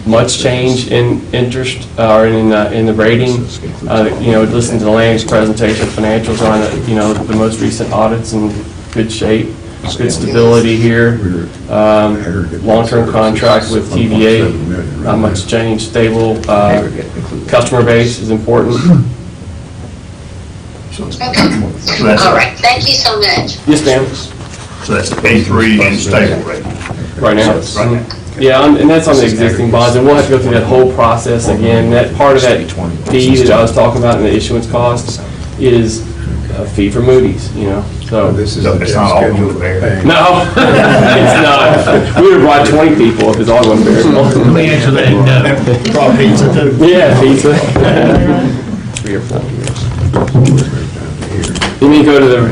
Speaker 2: much change in interest or in the rating. Listen to the Land's presentation, financials on it, the most recent audits in good shape, good stability here. Long-term contract with TVA, not much change, stable. Customer base is important.
Speaker 12: Okay. All right. Thank you so much.
Speaker 2: Yes, ma'am.
Speaker 4: So that's A3 and stable rate.
Speaker 2: Right now.
Speaker 4: Right now.
Speaker 2: Yeah, and that's on the existing bonds, and we'll have to go through that whole process again. That part of that fee that I was talking about in the issuance cost is a fee for Moody's, So
Speaker 9: This is
Speaker 4: It's not all good there.
Speaker 2: no, it's not. We would have brought 20 people if it's all one bear.
Speaker 3: Let me answer that, no.
Speaker 4: Brought pizza too.
Speaker 2: Yeah, pizza. 3 or 4 years. You need to go to the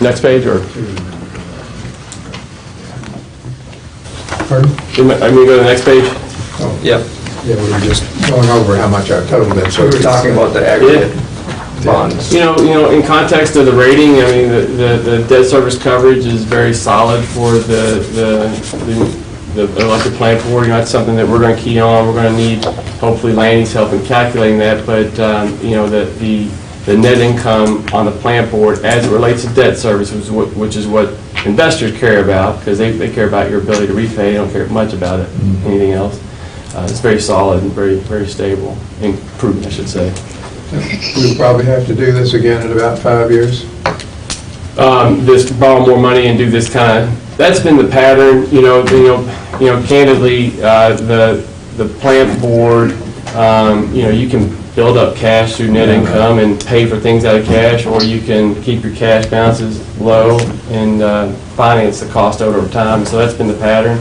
Speaker 2: next page, or?
Speaker 9: Pardon?
Speaker 2: I mean, go to the next page.
Speaker 1: Yep.
Speaker 9: Yeah, we were just going over how much our total debt.
Speaker 1: So we were talking about the aggregate bonds.
Speaker 2: In context of the rating, I mean, the debt service coverage is very solid for the electric plant board. That's something that we're going to key on. We're going to need, hopefully, Lanny's help in calculating that. But the net income on the plant board, as it relates to debt service, which is what investors care about, because they care about your ability to repay. They don't care much about it, anything else. It's very solid and very, very stable and prudent, I should say.
Speaker 9: We'll probably have to do this again in about 5 years.
Speaker 2: This borrow more money and do this kind of. That's been the pattern. Candidly, the plant board. You can build up cash through net income and pay for things out of cash, or you can keep your cash balances low and finance the cost over time. So that's been the pattern.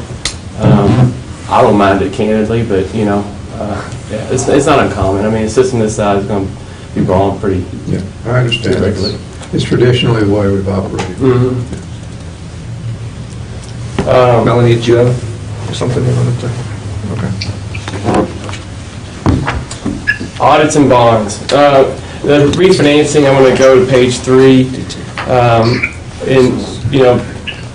Speaker 2: I don't mind it, candidly, but it's not uncommon. I mean, a system this size is going to be borrowing pretty.
Speaker 9: Yeah, I understand.
Speaker 2: Regularly.
Speaker 9: It's traditionally the way we've operated.
Speaker 2: Mm-hmm.
Speaker 1: Melanie, did you have something you wanted to? Okay.
Speaker 2: Audits and bonds. The refinancing, I'm going to go to page 3.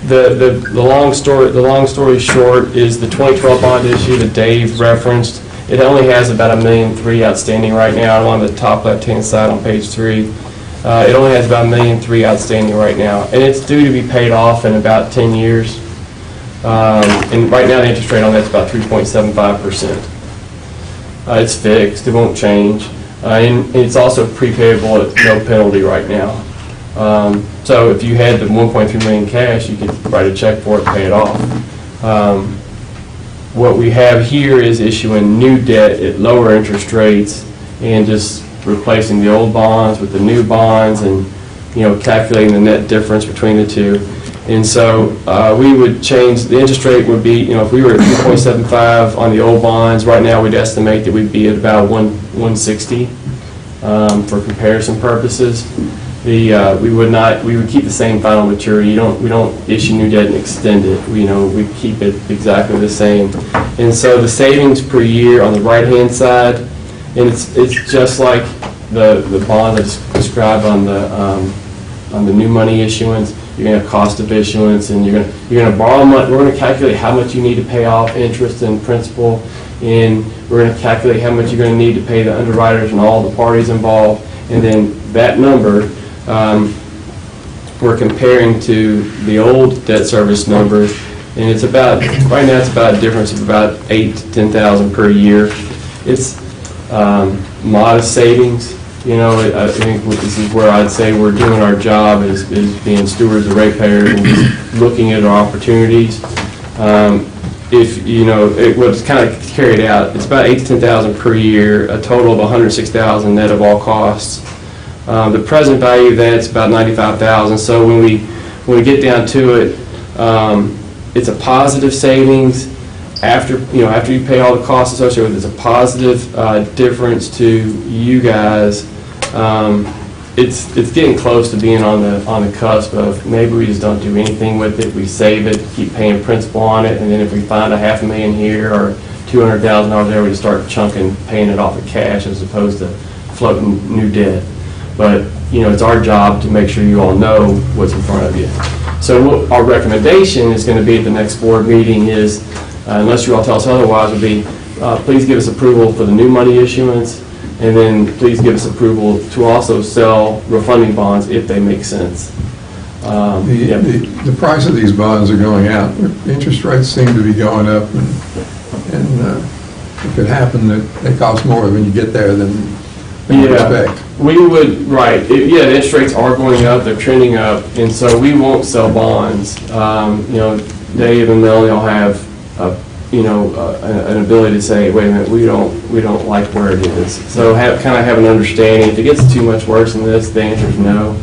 Speaker 2: The long story short is the 2012 bond issue that Dave referenced It only has about $1.3 million outstanding right now. On the top left-hand side on page 3, it only has about $1.3 million outstanding right now, and it's due to be paid off in about 10 years. And right now the interest rate on that's about 3.75%. It's fixed; it won't change, and it's also prepayable at no penalty right now. So if you had the $1.3 million cash, you could write a check for it, pay it off. What we have here is issuing new debt at lower interest rates and just replacing the old bonds with the new bonds, and calculating the net difference between the two. And so we would change, the interest rate would be, if we were at 2.75 on the old bonds, right now we'd estimate that we'd be at about 160 for comparison purposes. We would keep the same final maturity. We don't issue new debt and extend it. We keep it exactly the same. And so the savings per year on the right-hand side, and it's just like the bond that's described on the new money issuance. You're going to have cost of issuance, and you're going to borrow money. We're going to calculate how much you need to pay off interest and principal, and we're going to calculate how much you're going to need to pay the underwriters and all the parties involved, and then that number we're comparing to the old debt service number, and it's about, right now it's about a difference of about $8,000 to $10,000 per year. It's modest savings. I think this is where I'd say we're doing our job is being stewards of ratepayers and just looking at our opportunities. What's kind of carried out, it's about $8,000 to $10,000 per year, a total of $106,000 net of all costs. The present value of that's about $95,000. So when we get down to it, it's a positive savings. After you pay all the costs associated with it, it's a positive difference to you guys. It's getting close to being on the cusp of maybe we just don't do anything with it. We save it, keep paying principal on it, and then if we find $500,000 here or $200,000 there, we just start chunking, paying it off of cash as opposed to floating new debt. But it's our job to make sure you all know what's in front of you. So what our recommendation is going to be at the next board meeting is, unless you all tell us otherwise, would be please give us approval for the new money issuance, and then please give us approval to also sell refunding bonds if they make sense.
Speaker 9: The price of these bonds are going out. Interest rates seem to be going up, and it could happen that they cost more when you get there than you expect.
Speaker 2: We would, right. The interest rates are going up, they're trending up, and so we won't sell bonds. Dave and Melanie will have an ability to say, wait a minute, we don't like where it is. So kind of have an understanding. If it gets too much worse than this, the answer is no.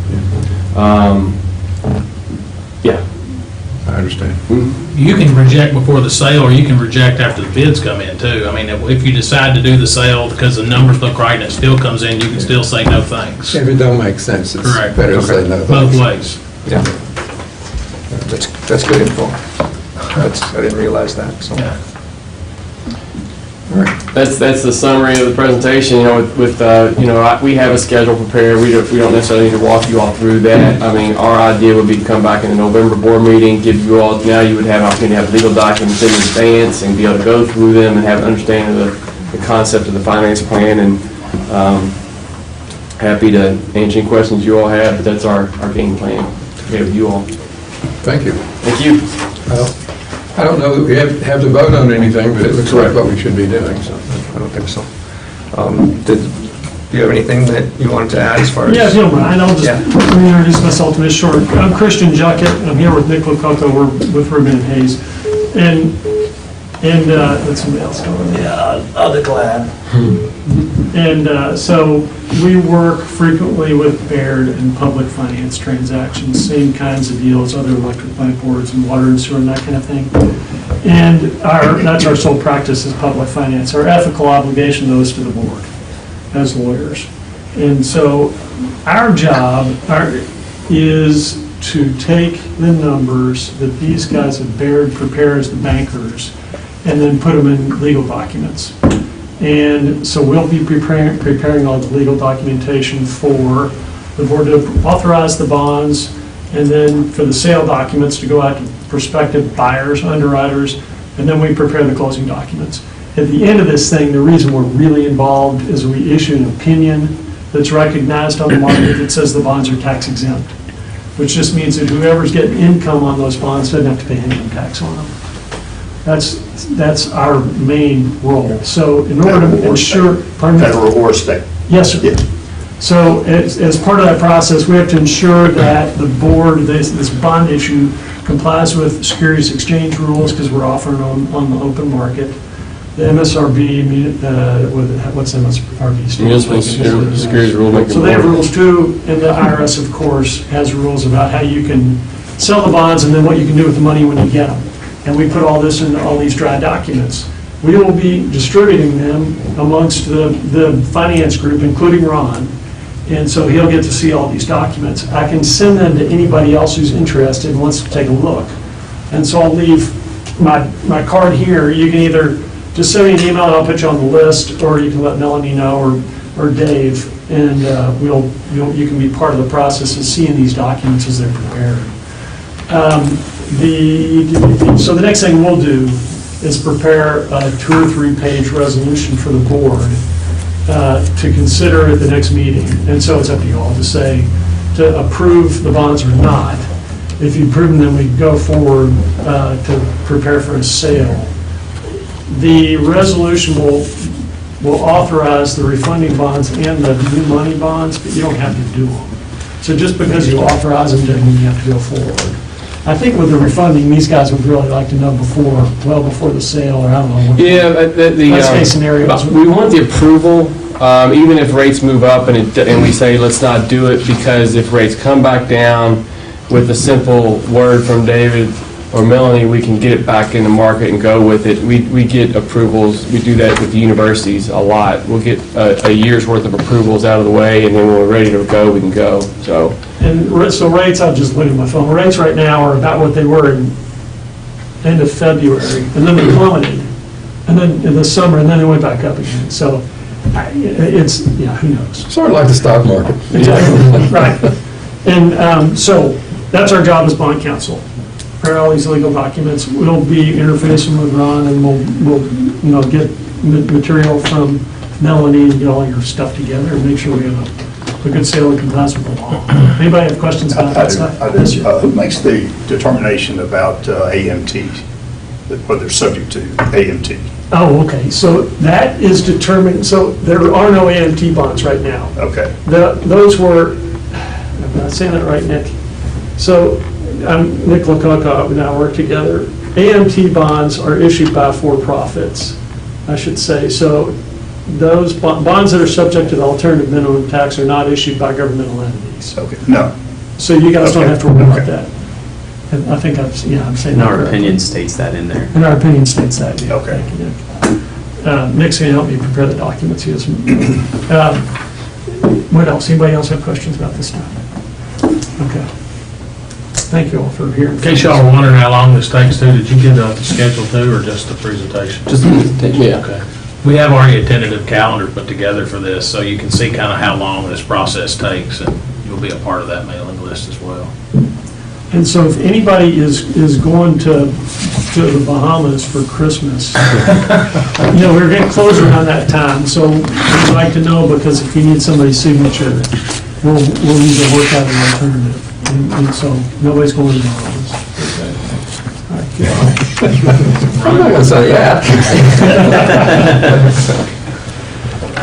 Speaker 9: I understand.
Speaker 2: Mm-hmm.
Speaker 3: You can reject before the sale, or you can reject after the bids come in too. I mean, if you decide to do the sale because the numbers look right and it still comes in, you can still say no thanks.
Speaker 9: If it don't make sense, it's
Speaker 3: Correct.
Speaker 9: better to say no.
Speaker 3: Both ways.
Speaker 1: Yeah. That's good info. I didn't realize that. So.
Speaker 3: Yeah.
Speaker 9: All right.
Speaker 2: That's the summary of the presentation. We have a schedule prepared. We don't necessarily need to walk you all through that. I mean, our idea would be to come back in the November board meeting, give you all, now you would have an opportunity to have legal documents in advance and be able to go through them and have an understanding of the concept of the finance plan, and happy to answer any questions you all have, but that's our game plan together with you all.
Speaker 9: Thank you.
Speaker 2: Thank you.
Speaker 9: I don't know that we have to vote on anything, but it looks like what we should be doing. So
Speaker 1: I don't think so. Do you have anything that you wanted to add as far as?
Speaker 13: Yeah, if you don't mind, I'll just introduce myself to this short. I'm Christian Juckett. I'm here with Nick Lococo. We're with Ruben and Hayes. And let somebody else go.
Speaker 10: Yeah, I'll be glad.
Speaker 13: And so we work frequently with Baird in public finance transactions, same kinds of deals, other electric plant boards and water and sewer and that kind of thing. And that's our sole practice is public finance. Our ethical obligation, though, is to the board as lawyers. And so our job is to take the numbers that these guys at Baird prepare as the bankers and then put them in legal documents. And so we'll be preparing all the legal documentation for the board to authorize the bonds, and then for the sale documents to go out to prospective buyers, underwriters, and then we prepare the closing documents. At the end of this thing, the reason we're really involved is we issue an opinion that's recognized on the market that says the bonds are tax exempt, which just means that whoever's getting income on those bonds doesn't have to pay income tax on them. That's our main role. So in order to ensure, pardon me?
Speaker 4: Federal or state?
Speaker 13: Yes, sir. So as part of that process, we have to ensure that the board, this bond issue complies with securities exchange rules because we're offering on the open market. The MSRB, what's MSRB?
Speaker 2: Municipal Securities Rulemaking.
Speaker 13: So they have rules too, and the IRS, of course, has rules about how you can sell the bonds and then what you can do with the money when you get them. And we put all this in all these dry documents. We will be distributing them amongst the finance group, including Ron. And so he'll get to see all these documents. I can send them to anybody else who's interested and wants to take a look. And so I'll leave my card here. You can either just send me an email and I'll put you on the list, or you can let Melanie know, or Dave, and you can be part of the process of seeing these documents as they're prepared. So the next thing we'll do is prepare a 2 or 3 page resolution for the board to consider at the next meeting. And so it's up to you all to say to approve the bonds or not. If you approve them, then we go forward to prepare for a sale. The resolution will authorize the refunding bonds and the new money bonds, but you don't have to do them. So just because you authorize them doesn't mean you have to go forward. I think with the refunding, these guys would really like to know well before the sale, or I don't know.
Speaker 2: Yeah,
Speaker 13: Best case scenarios.
Speaker 2: we want the approval, even if rates move up and we say, let's not do it, because if rates come back down, with a simple word from David or Melanie, we can get it back in the market and go with it. We get approvals. We do that with the universities a lot. We'll get a year's worth of approvals out of the way, and then when we're ready to go, we can go. So
Speaker 13: rates, I'll just look at my phone. Rates right now are about what they were in end of February, and then they plummeted, and then in the summer, and then they went back up again. So who knows?
Speaker 9: Sort of like the stock market.
Speaker 13: Exactly, right. And so that's our job as bond counsel. Prepare all these legal documents. We'll be interfacing with Ron, and we'll get material from Melanie and get all your stuff together and make sure we have a good sale that complies with the law. Anybody have questions about that stuff?
Speaker 4: I do. Who makes the determination about AMT, what they're subject to, AMT?
Speaker 13: Oh, okay. So that is determined. So there are no AMT bonds right now.
Speaker 4: Okay.
Speaker 13: Those were, I'm not saying that right, Nick. So Nick Lakota and I work together. AMT bonds are issued by for-profits, I should say. So those bonds that are subject to the alternative minimum tax are not issued by governmental entities.
Speaker 4: Okay. No.
Speaker 13: So you guys don't have to worry about that. And I think I'm saying that.
Speaker 14: And our opinion states that in there.
Speaker 13: And our opinion states that. Yeah.
Speaker 4: Okay.
Speaker 13: Thank you, Nick. Nick's going to help me prepare the documents. He has what else? Anybody else have questions about this stuff? Okay. Thank you all for hearing.
Speaker 3: In case y'all are wondering how long this takes too, did you get the schedule too, or just the presentation?
Speaker 2: just yeah.
Speaker 3: Okay. We have already a tentative calendar put together for this, so you can see kind of how long this process takes, and you'll be a part of that mailing list as well.
Speaker 13: And so if anybody is going to the Bahamas for Christmas, we're getting closer around that time, so we'd like to know, because if you need somebody's signature, we'll need to work out an alternative. And so nobody's going to the Bahamas. All right, good.
Speaker 9: I'm not going to say that.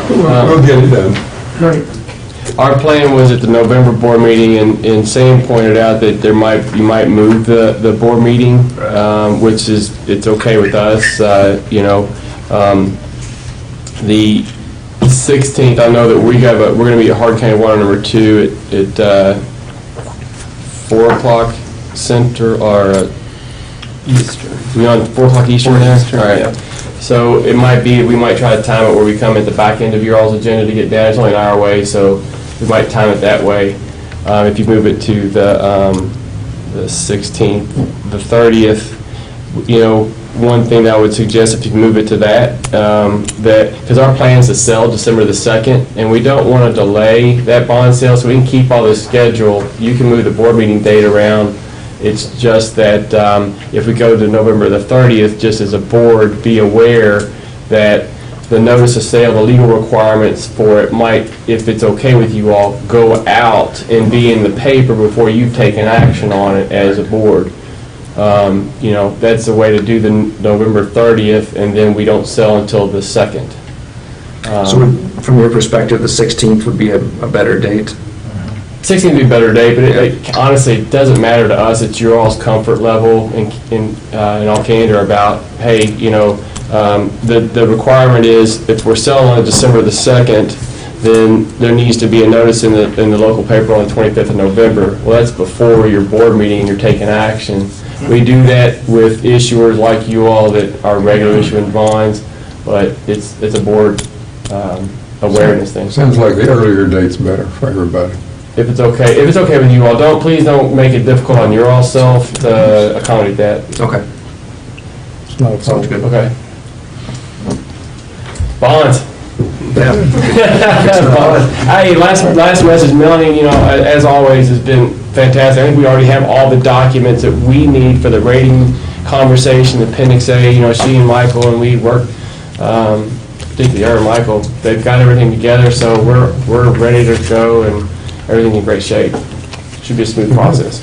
Speaker 9: We'll get it done.
Speaker 13: Great.
Speaker 2: Our plan was at the November board meeting, and Sam pointed out that you might move the board meeting, which it's okay with us. The 16th, I know that we're going to be at Hardin County Water number 2 at 4 o'clock Central, or Eastern. We on 4 o'clock Eastern there? All right. Yeah. So we might try to time it where we come at the back end of your all's agenda to get down. It's only an hour away, so we might time it that way. If you move it to the 16th, the 30th, one thing that I would suggest, if you can move it to that because our plan is to sell December the 2nd, and we don't want to delay that bond sale, so we can keep all the schedule. You can move the board meeting date around. It's just that if we go to November the 30th, just as a board, be aware that the notice of sale, the legal requirements for it might, if it's okay with you all, go out and be in the paper before you've taken action on it as a board. You know, that's the way to do the November 30th, and then we don't sell until the 2nd.
Speaker 1: So from your perspective, the 16th would be a better date?
Speaker 2: 16th would be a better date, but it honestly, it doesn't matter to us. It's your all's comfort level in all candor about, hey, you know, the requirement is if we're selling on December the 2nd, then there needs to be a notice in the local paper on the 25th of November. Well, that's before your board meeting and you're taking action. We do that with issuers like you all that are regular issuing bonds, but it's a board awareness thing.
Speaker 9: Sounds like the earlier date's better for everybody.
Speaker 2: If it's okay with you all, please don't make it difficult on your all self to accommodate that.
Speaker 1: Okay.
Speaker 9: It's not a
Speaker 1: Sounds good.
Speaker 2: Okay. Bonds.
Speaker 1: Yeah.
Speaker 2: Hey, last message, Melanie, you know, as always, has been fantastic. I think we already have all the documents that we need for the rating conversation, Appendix A. You know, she and Michael and we work, particularly her and Michael, they've got everything together, so we're ready to go and everything in great shape. Should be a smooth process.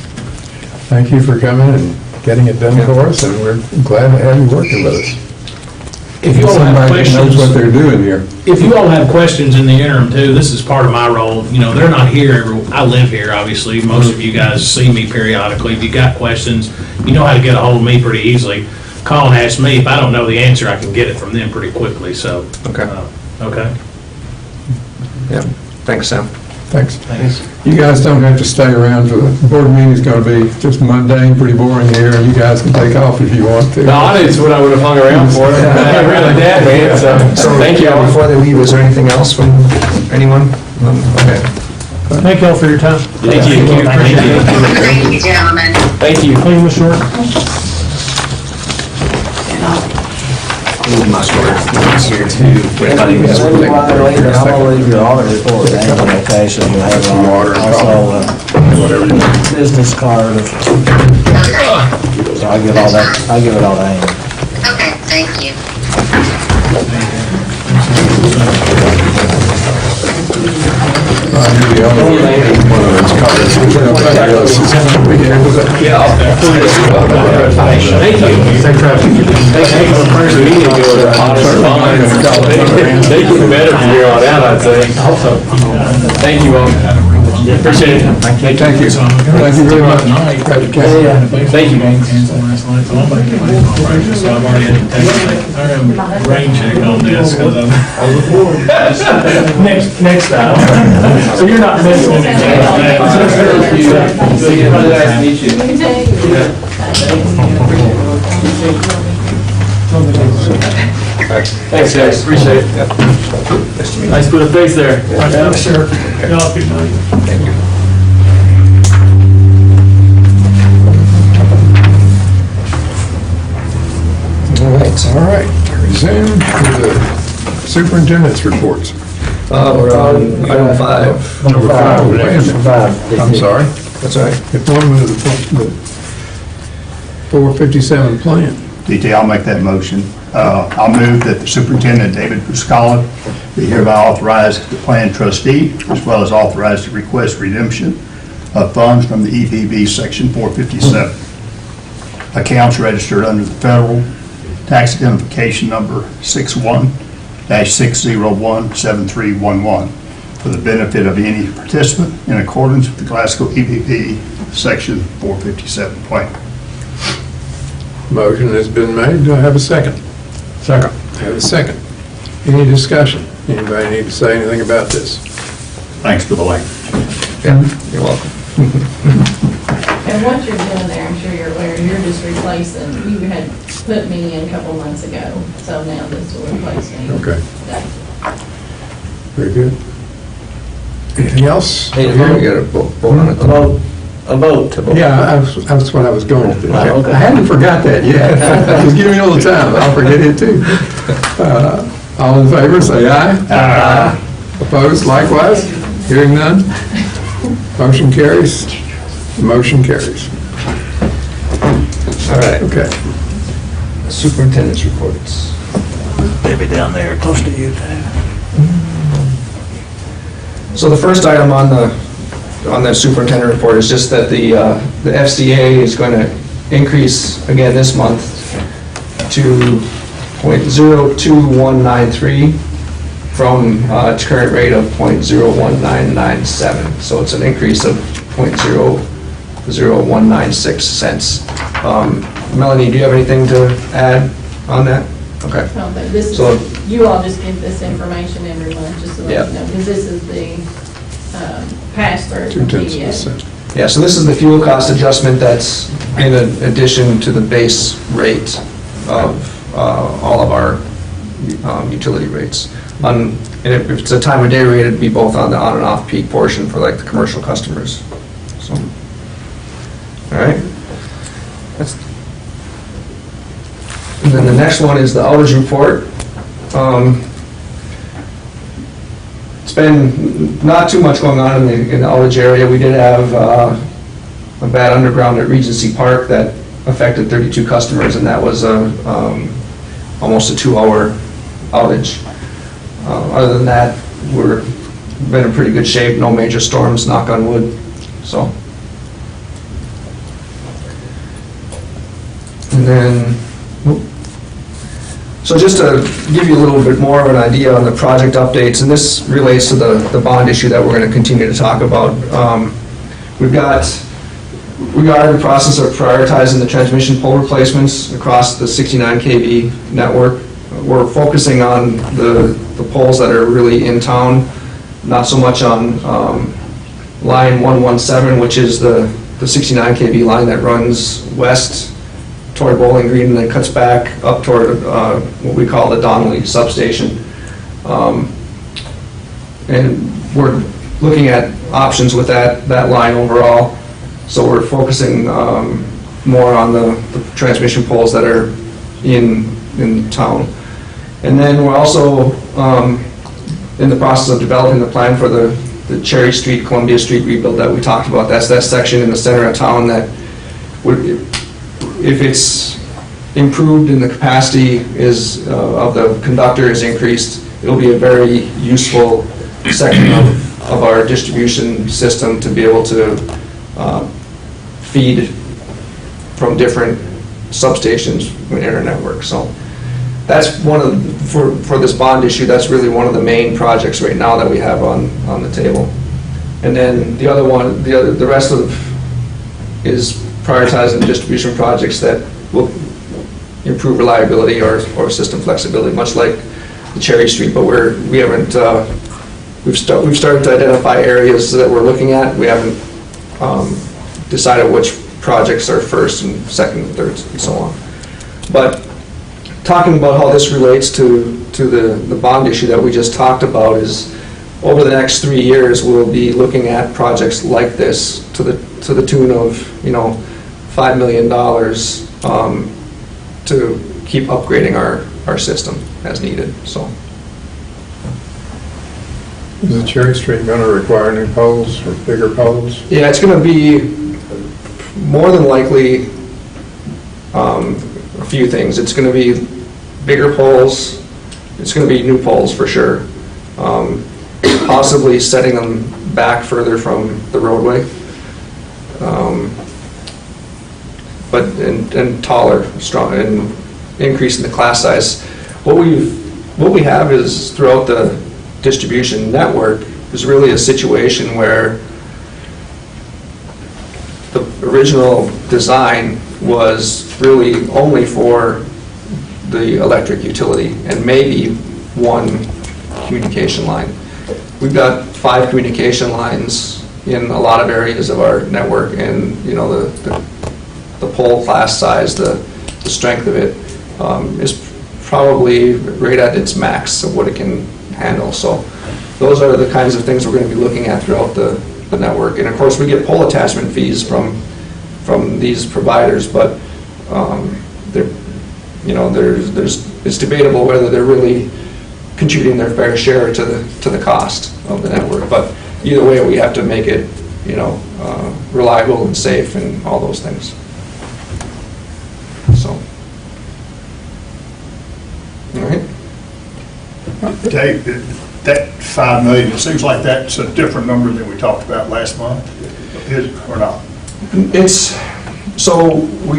Speaker 9: Thank you for coming and getting it done for us, and we're glad to have you working with us.
Speaker 3: If you all have
Speaker 9: Somebody that knows
Speaker 3: questions,
Speaker 9: what they're doing here.
Speaker 3: if you all have questions in the interim too, this is part of my role. You know, they're not here. I live here, obviously. Most of you guys see me periodically. If you got questions, you know how to get a hold of me pretty easily. Call and ask me. If I don't know the answer, I can get it from them pretty quickly. So,
Speaker 1: Okay.
Speaker 3: Okay.
Speaker 1: Yeah. Thanks, Sam.
Speaker 9: Thanks. You guys don't have to stay around for the board meeting's going to be just mundane, pretty boring here, and you guys can take off if you want to.
Speaker 2: The audit's what I would have hung around for. I really did, man, so thank you all.
Speaker 1: Before they leave, is there anything else from anyone? Okay.
Speaker 13: Thank you all for your time.
Speaker 2: Thank you.
Speaker 12: Thank you, gentlemen.
Speaker 2: Thank you.
Speaker 13: Clean was short.
Speaker 1: My story here too.
Speaker 10: I'm gonna leave your audit report, okay, so you have also a business card. So I'll give it all to Amy.
Speaker 12: Okay, thank you.
Speaker 9: You're the only one of those cards.
Speaker 2: Thank you. Thank you for first meeting to go to honest bonds. They get better from here on out, I'd say. Thank you all. Appreciate it.
Speaker 9: Thank you. Thank you very much. Glad you came.
Speaker 2: Thank you.
Speaker 3: So I've already had to take a rain check on this because I'm. Next time.
Speaker 13: So you're not missing anything.
Speaker 2: Nice to meet you. Thanks, guys. Appreciate it. Nice put a face there.
Speaker 13: Sure. Y'all have a good night.
Speaker 1: Thank you.
Speaker 9: All right. Resume to the superintendent's reports.
Speaker 1: We're on item 5.
Speaker 9: Number 5. Wait a minute. I'm sorry.
Speaker 1: That's all right.
Speaker 9: Appointment of the 457 plan.
Speaker 4: DT, I'll make that motion. I'll move that the superintendent, David Buscala, be hereby authorized as the plan trustee, as well as authorized to request redemption of funds from the EPB Section 457. Accounts registered under the federal tax identification number 61-601-7311 for the benefit of any participant in accordance with the Glasgow EPB Section 457 plan.
Speaker 9: Motion has been made. Do I have a second? Second. I have a second. Any discussion? Anybody need to say anything about this?
Speaker 4: Thanks for the language.
Speaker 1: Yeah, you're welcome.
Speaker 5: And what you're doing there, I'm sure you're aware, you're just replacing, you had put me in a couple months ago, so now this will replace me.
Speaker 9: Okay. Very good. Anything else?
Speaker 1: Hey, we got a vote on it.
Speaker 10: A vote.
Speaker 9: Yeah, that's what I was going to do.
Speaker 10: Okay.
Speaker 9: I hadn't forgot that yet. Just give me a little time, I'll forget it too. All in favor, say aye. Aye. Opposed, likewise? Hearing none? Motion carries. Motion carries.
Speaker 1: All right.
Speaker 9: Okay.
Speaker 1: Superintendent's reports.
Speaker 10: Maybe down there, close to you, too.
Speaker 1: So the first item on the superintendent report is just that the FCA is going to increase again this month to .02193 from its current rate of .01997. So it's an increase of .00196 cents. Melanie, do you have anything to add on that? Okay.
Speaker 5: No, but this
Speaker 1: So-
Speaker 5: is, you all just get this information every month, just to let
Speaker 1: Yeah.
Speaker 5: you know, because this is the pass-through from PDA.
Speaker 1: Yeah, so this is the fuel cost adjustment that's in addition to the base rate of all of our utility rates. And if it's a time of day rate, it'd be both on the on and off peak portion for like the commercial customers. So, all right. And then the next one is the outage report. It's been not too much going on in the outage area. We did have a bad underground at Regency Park that affected 32 customers, and that was almost a 2-hour outage. Other than that, we're been in pretty good shape. No major storms, knock on wood. So, and then. So just to give you a little bit more of an idea on the project updates, and this relates to the bond issue that we're going to continue to talk about. We are in the process of prioritizing the transmission pole replacements across the 69 kV network. We're focusing on the poles that are really in town, not so much on line 117, which is the 69 kV line that runs west toward Bowling Green and then cuts back up toward what we call the Donnelly substation. And we're looking at options with that line overall. So we're focusing more on the transmission poles that are in town. And then we're also in the process of developing the plan for the Cherry Street, Columbia Street rebuild that we talked about. That's that section in the center of town that would, if it's improved and the capacity is of the conductor is increased, it'll be a very useful section of our distribution system to be able to feed from different substations in our network. So that's one of the, for this bond issue, that's really one of the main projects right now that we have on the table. And then the other one, the rest of is prioritizing distribution projects that will improve reliability or system flexibility, much like the Cherry Street. But we haven't we've started to identify areas that we're looking at. We haven't decided which projects are first and second and third and so on. But talking about how this relates to the bond issue that we just talked about is over the next 3 years we'll be looking at projects like this to the tune of $5 million to keep upgrading our system as needed. So.
Speaker 9: Is the Cherry Street going to require new poles or bigger poles?
Speaker 1: Yeah, it's going to be more than likely a few things. It's going to be bigger poles. It's going to be new poles for sure. Possibly setting them back further from the roadway. But and taller, strong, and increasing the class size. What we have is throughout the distribution network is really a situation where the original design was really only for the electric utility and maybe one communication line. We've got 5 communication lines in a lot of areas of our network, and the pole class size, the strength of it is probably right at its max of what it can handle. So those are the kinds of things we're going to be looking at throughout the network. And of course we get pole attachment fees from these providers, but it's debatable whether they're really contributing their fair share to the cost of the network. But either way, we have to make it reliable and safe and all those things. So, all right.
Speaker 4: Dave, that 5 million, it seems like that's a different number than we talked about last month, is it, or not?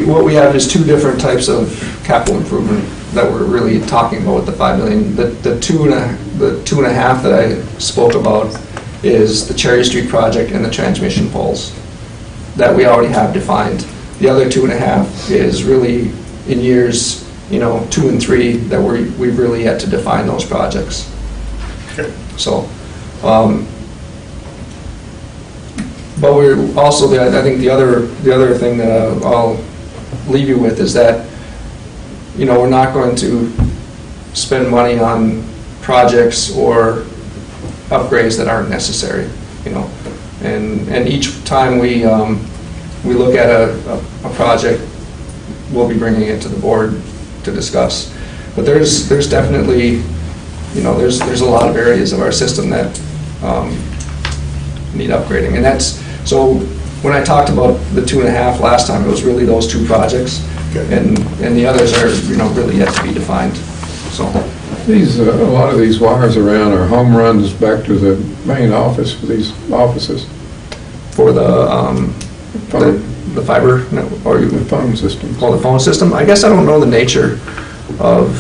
Speaker 1: What we have is two different types of capital improvement that we're really talking about with the 5 million. The two and a half that I spoke about is the Cherry Street project and the transmission poles that we already have defined. The other 2.5 is really in years, 2 and 3 that we've really yet to define those projects.
Speaker 4: Okay.
Speaker 1: So, but we're also, I think the other thing that I'll leave you with is that, we're not going to spend money on projects or upgrades that aren't necessary, And each time we look at a project, we'll be bringing it to the board to discuss. But there's definitely, there's a lot of areas of our system that need upgrading. And so when I talked about the 2.5 last time, it was really those two projects. Okay. And the others are, really yet to be defined, so.
Speaker 9: A lot of these wires around are home runs back to the main office for these offices.
Speaker 1: For the fiber, or
Speaker 9: the phone system.
Speaker 1: Oh, the phone system? I guess I don't know the nature of,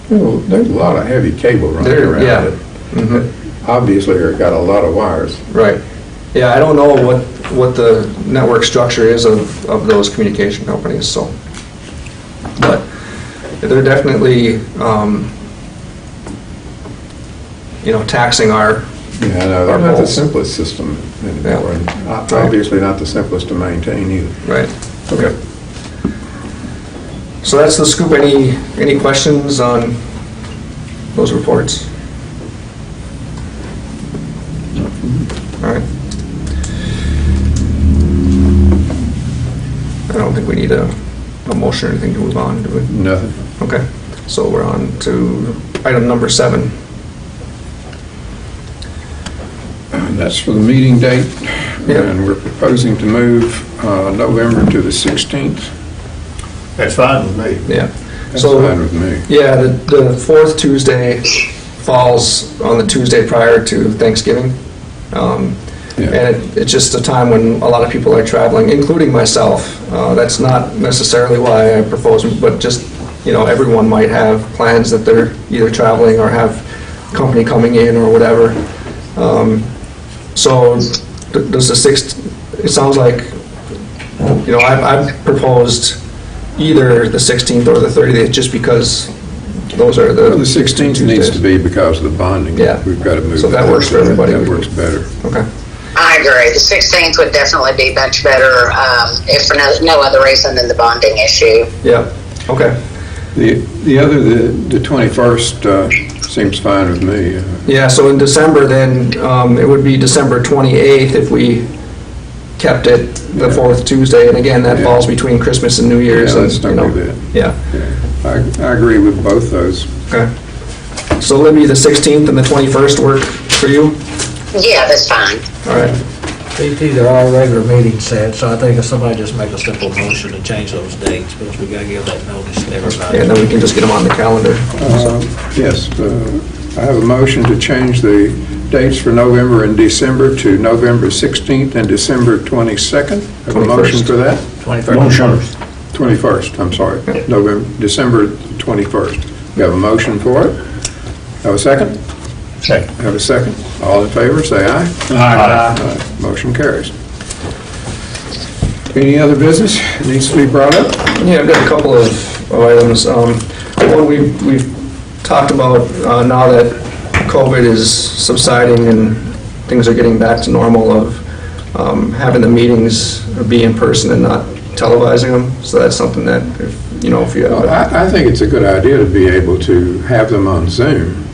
Speaker 9: there's a lot of heavy cable running around
Speaker 1: yeah.
Speaker 9: it.
Speaker 1: Mm-hmm.
Speaker 9: Obviously, it's got a lot of wires.
Speaker 1: Right. Yeah, I don't know what the network structure is of those communication companies, so. But they're definitely, taxing our.
Speaker 9: Yeah, no, they're not the simplest system anymore, and obviously not the simplest to maintain either.
Speaker 1: Right. Okay. So that's the scoop. Any questions on those reports? All right. I don't think we need a motion or anything to move on, do we?
Speaker 9: Nothing.
Speaker 1: Okay. So we're on to item number 7.
Speaker 9: And that's for the meeting date.
Speaker 1: Yep.
Speaker 9: And we're proposing to move November to the 16th.
Speaker 4: That's fine with me.
Speaker 1: Yeah.
Speaker 9: That's fine with me.
Speaker 1: Yeah, the fourth Tuesday falls on the Tuesday prior to Thanksgiving. And it's just a time when a lot of people are traveling, including myself. That's not necessarily why I propose, but just, everyone might have plans that they're either traveling or have company coming in or whatever. So does the 6th, it sounds like, I've proposed either the 16th or the 30th just because those are the
Speaker 9: 16th needs to be because of the bonding.
Speaker 1: Yeah.
Speaker 9: We've got to move.
Speaker 1: So that works for everybody.
Speaker 9: That works better.
Speaker 1: Okay.
Speaker 12: I agree. The 16th would definitely be much better, if for no other reason than the bonding issue.
Speaker 1: Yeah. Okay.
Speaker 9: The other, the 21st seems fine with me.
Speaker 1: Yeah, so in December then, it would be December 28th if we kept it the fourth Tuesday, and again, that falls between Christmas and New Year's.
Speaker 9: Yeah, let's not do that.
Speaker 1: Yeah.
Speaker 9: I agree with both those.
Speaker 1: Okay. So Libby, the 16th and the 21st work for you?
Speaker 12: Yeah, that's fine.
Speaker 1: All right.
Speaker 10: They're all regular meeting set, so I think if somebody just make a simple motion to change those dates, because we gotta give that notice to everybody.
Speaker 1: And then we can just get them on the calendar.
Speaker 9: Yes, I have a motion to change the dates for November and December to November 16th and December 22nd. Have a motion for that?
Speaker 10: 21st.
Speaker 9: 21st, I'm sorry. December 21st. We have a motion for it. Have a second?
Speaker 4: Second.
Speaker 9: Have a second. All in favor, say aye.
Speaker 4: Aye.
Speaker 9: Motion carries. Any other business that needs to be brought up?
Speaker 1: Yeah, I've got a couple of items. One we've talked about now that COVID is subsiding and things are getting back to normal, of having the meetings be in person and not televising them. So that's something that if you have.
Speaker 9: I think it's a good idea to be able to have them on Zoom,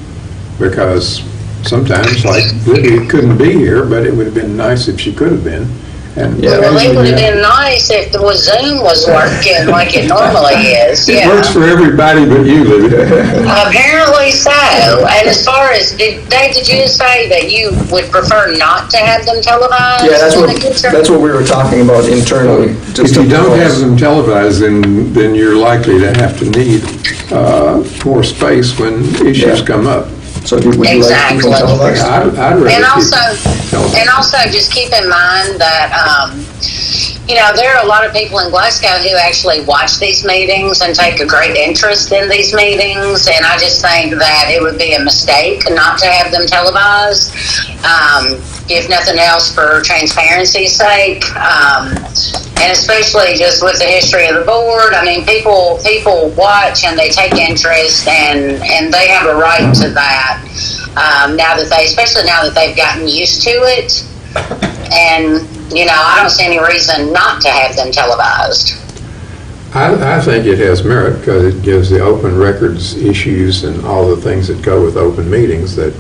Speaker 9: because sometimes, like Libby couldn't be here, but it would have been nice if she could have been. And
Speaker 12: Well, it would have been nice if the Zoom was working like it normally is,
Speaker 9: it works for everybody but you, Libby.
Speaker 12: Apparently so. And as far as, Dave, did you say that you would prefer not to have them televised?
Speaker 1: Yeah,
Speaker 12: in the future?
Speaker 1: that's what we were talking about internally.
Speaker 9: If you don't have them televised, then you're likely to have to need more space when issues come up.
Speaker 1: So would you like to keep them
Speaker 12: Exactly.
Speaker 1: televised?
Speaker 9: I'd rather
Speaker 12: And
Speaker 9: keep televised.
Speaker 12: also, just keep in mind that, there are a lot of people in Glasgow who actually watch these meetings and take a great interest in these meetings, and I just think that it would be a mistake not to have them televised, if nothing else for transparency's sake, and especially just with the history of the board. I mean, people watch and they take interest, and they have a right to that, especially now that they've gotten used to it. And, I don't see any reason not to have them televised.
Speaker 9: I think it has merit because it gives the open records issues and all the things that go with open meetings that,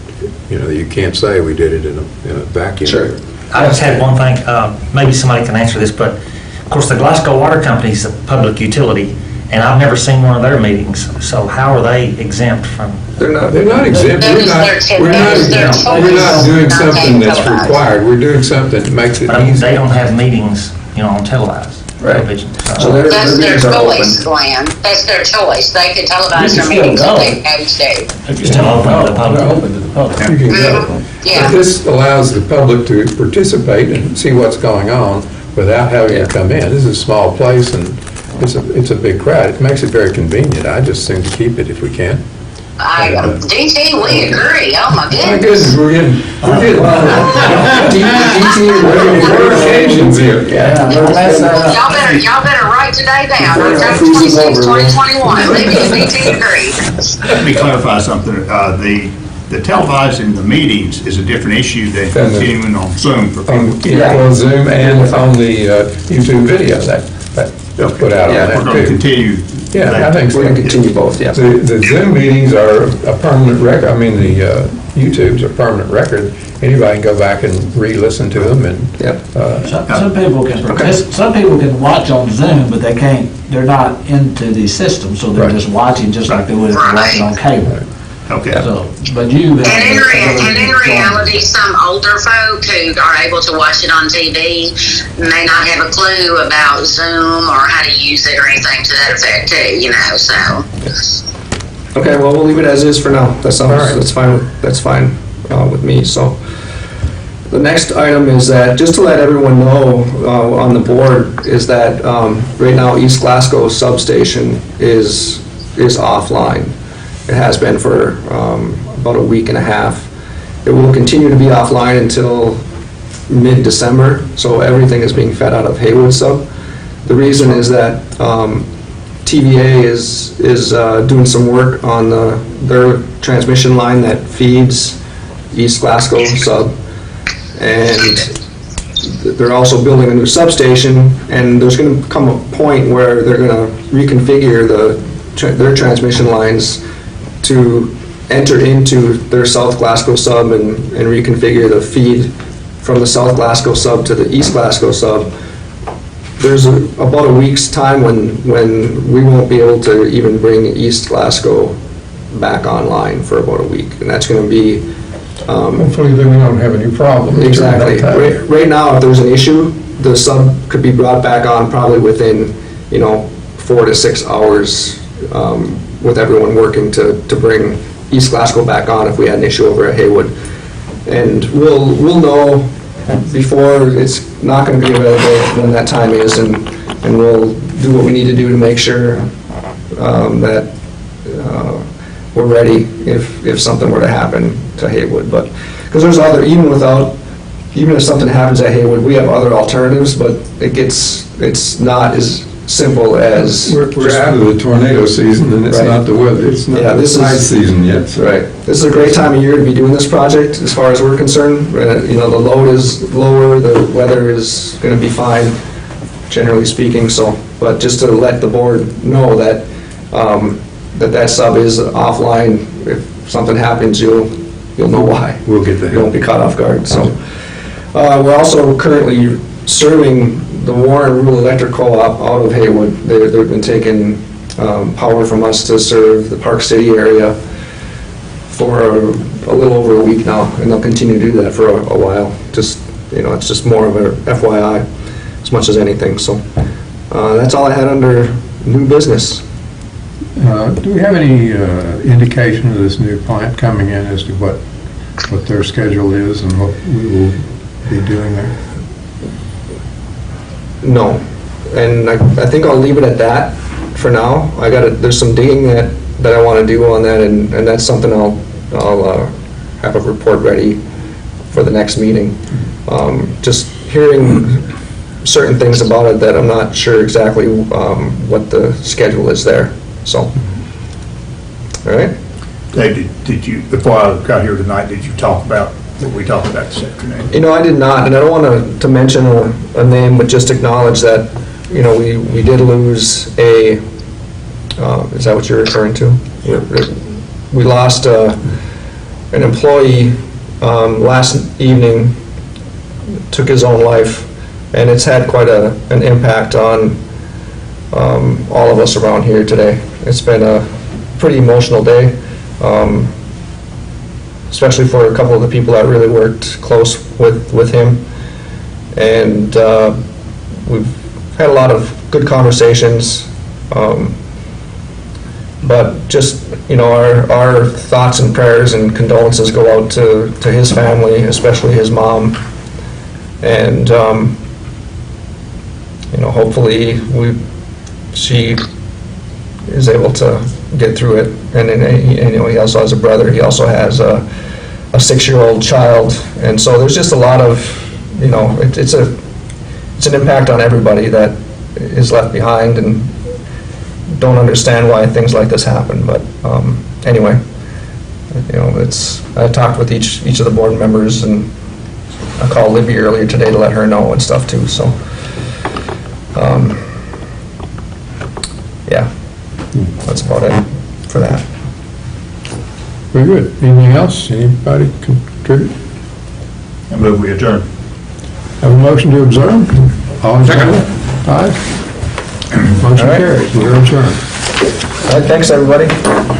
Speaker 9: you can't say we did it in a vacuum.
Speaker 1: Sure.
Speaker 15: I just had one thing, maybe somebody can answer this, but of course the Glasgow Water Company is a public utility, and I've never seen one of their meetings, so how are they exempt from?
Speaker 9: They're not exempt.
Speaker 12: That is their choice.
Speaker 9: We're not doing
Speaker 12: Not
Speaker 9: something that's
Speaker 12: televised.
Speaker 9: required. We're doing something that makes it
Speaker 15: But I mean,
Speaker 9: easy.
Speaker 15: they don't have meetings, on televised television.
Speaker 1: So their
Speaker 12: That's their
Speaker 1: meetings are open.
Speaker 12: choice, Glenn. That's their choice. They could televise
Speaker 15: You
Speaker 12: their
Speaker 15: can still
Speaker 12: meetings
Speaker 15: go.
Speaker 12: if they chose to.
Speaker 15: It's still open to the public.
Speaker 9: You can go.
Speaker 12: Yeah.
Speaker 9: But this allows the public to participate and see what's going on without having to come in. This is a small place and it's a big crowd. It makes it very convenient. I just think to keep it if we can.
Speaker 12: DT, we agree. Oh, my
Speaker 9: My
Speaker 12: goodness.
Speaker 9: goodness, we're getting rare occasions here.
Speaker 12: Y'all better write today down. October 26, 2021. Maybe DT agreed.
Speaker 4: Let me clarify something. The televising the meetings is a different issue than continuing on Zoom for people.
Speaker 9: On Zoom and on the YouTube video that put out on
Speaker 4: Yeah,
Speaker 9: that
Speaker 4: we're going to
Speaker 9: too.
Speaker 4: continue.
Speaker 9: Yeah, I think so.
Speaker 1: We're going to continue both, yeah.
Speaker 9: The Zoom meetings are a permanent record, the YouTube's a permanent record. Anybody can go back and re-listen to them and.
Speaker 10: Some people can watch on Zoom, but they're not into the system, so they're just watching just like they would if they're watching on cable.
Speaker 4: Okay.
Speaker 10: So, but you have.
Speaker 12: And in reality, some older folk who are able to watch it on TV may not have a clue about Zoom or how to use it or anything to that effect too, so.
Speaker 1: Okay, well, we'll leave it as is for now. That sounds,
Speaker 9: All right.
Speaker 1: that's fine with me, so. The next item is that, just to let everyone know on the board, is that right now East Glasgow substation is offline. It has been for about a week and a half. It will continue to be offline until mid-December, so everything is being fed out of Haywood sub. The reason is that TVA is doing some work on their transmission line that feeds East Glasgow sub, and they're also building a new substation, and there's going to come a point where they're going to reconfigure their transmission lines to enter into their South Glasgow sub and reconfigure the feed from the South Glasgow sub to the East Glasgow sub. There's about a week's time when we won't be able to even bring East Glasgow back online for about a week, and that's going to be
Speaker 9: Hopefully then we don't have any problems.
Speaker 1: exactly. Right now, if there's an issue, the sub could be brought back on probably within 4 to 6 hours, with everyone working to bring East Glasgow back on if we had an issue over at Haywood. And we'll know before it's not going to be available when that time is, and we'll do what we need to do to make sure that we're ready if something were to happen to Haywood. But because there's even if something happens at Haywood, we have other alternatives, but it's not as simple as
Speaker 9: We're out of the tornado season and it's
Speaker 1: Right.
Speaker 9: not the weather, it's not the ice season yet. So.
Speaker 1: Right. This is a great time of year to be doing this project, as far as we're concerned. The load is lower, the weather is going to be fine, generally speaking. So, but just to let the board know that that sub is offline. If something happens, you'll know why.
Speaker 9: We'll get the
Speaker 1: You won't be caught off guard. So, we're also currently serving the Warren Rural Electric Co-op out of Haywood. They've been taking power from us to serve the Park City area for a little over a week now, and they'll continue to do that for a while. Just, it's just more of a FYI as much as anything. So that's all I had under new business.
Speaker 9: Do we have any indication of this new plant coming in as to what their schedule is and what we will be doing there?
Speaker 1: No, and I think I'll leave it at that for now. There's some digging that I want to do on that, and that's something I'll have a report ready for the next meeting. Just hearing certain things about it that I'm not sure exactly what the schedule is there. So, all right.
Speaker 4: Dave, did you, before I got here tonight, did you talk about what we talked about this afternoon?
Speaker 1: I did not, and I don't want to mention a name, but just acknowledge that, we did lose a, is that what you're referring to? We lost an employee last evening, took his own life, and it's had quite an impact on all of us around here today. It's been a pretty emotional day. Especially for a couple of the people that really worked close with him. And we've had a lot of good conversations. But just, our thoughts and prayers and condolences go out to his family, especially his mom. And, hopefully she is able to get through it. And he also has a brother. He also has a 6-year-old child. And so there's just a lot of, it's an impact on everybody that is left behind and don't understand why things like this happen. But anyway, I talked with each of the board members, and I called Libby earlier today to let her know and stuff too. So, yeah. That's about it for that.
Speaker 9: Very good. Anything else? Anybody contribute?
Speaker 4: I move we adjourn.
Speaker 9: Have a motion to adjourn? All in favor? Aye. Motion carries. We're adjourned.
Speaker 1: All right, thanks, everybody.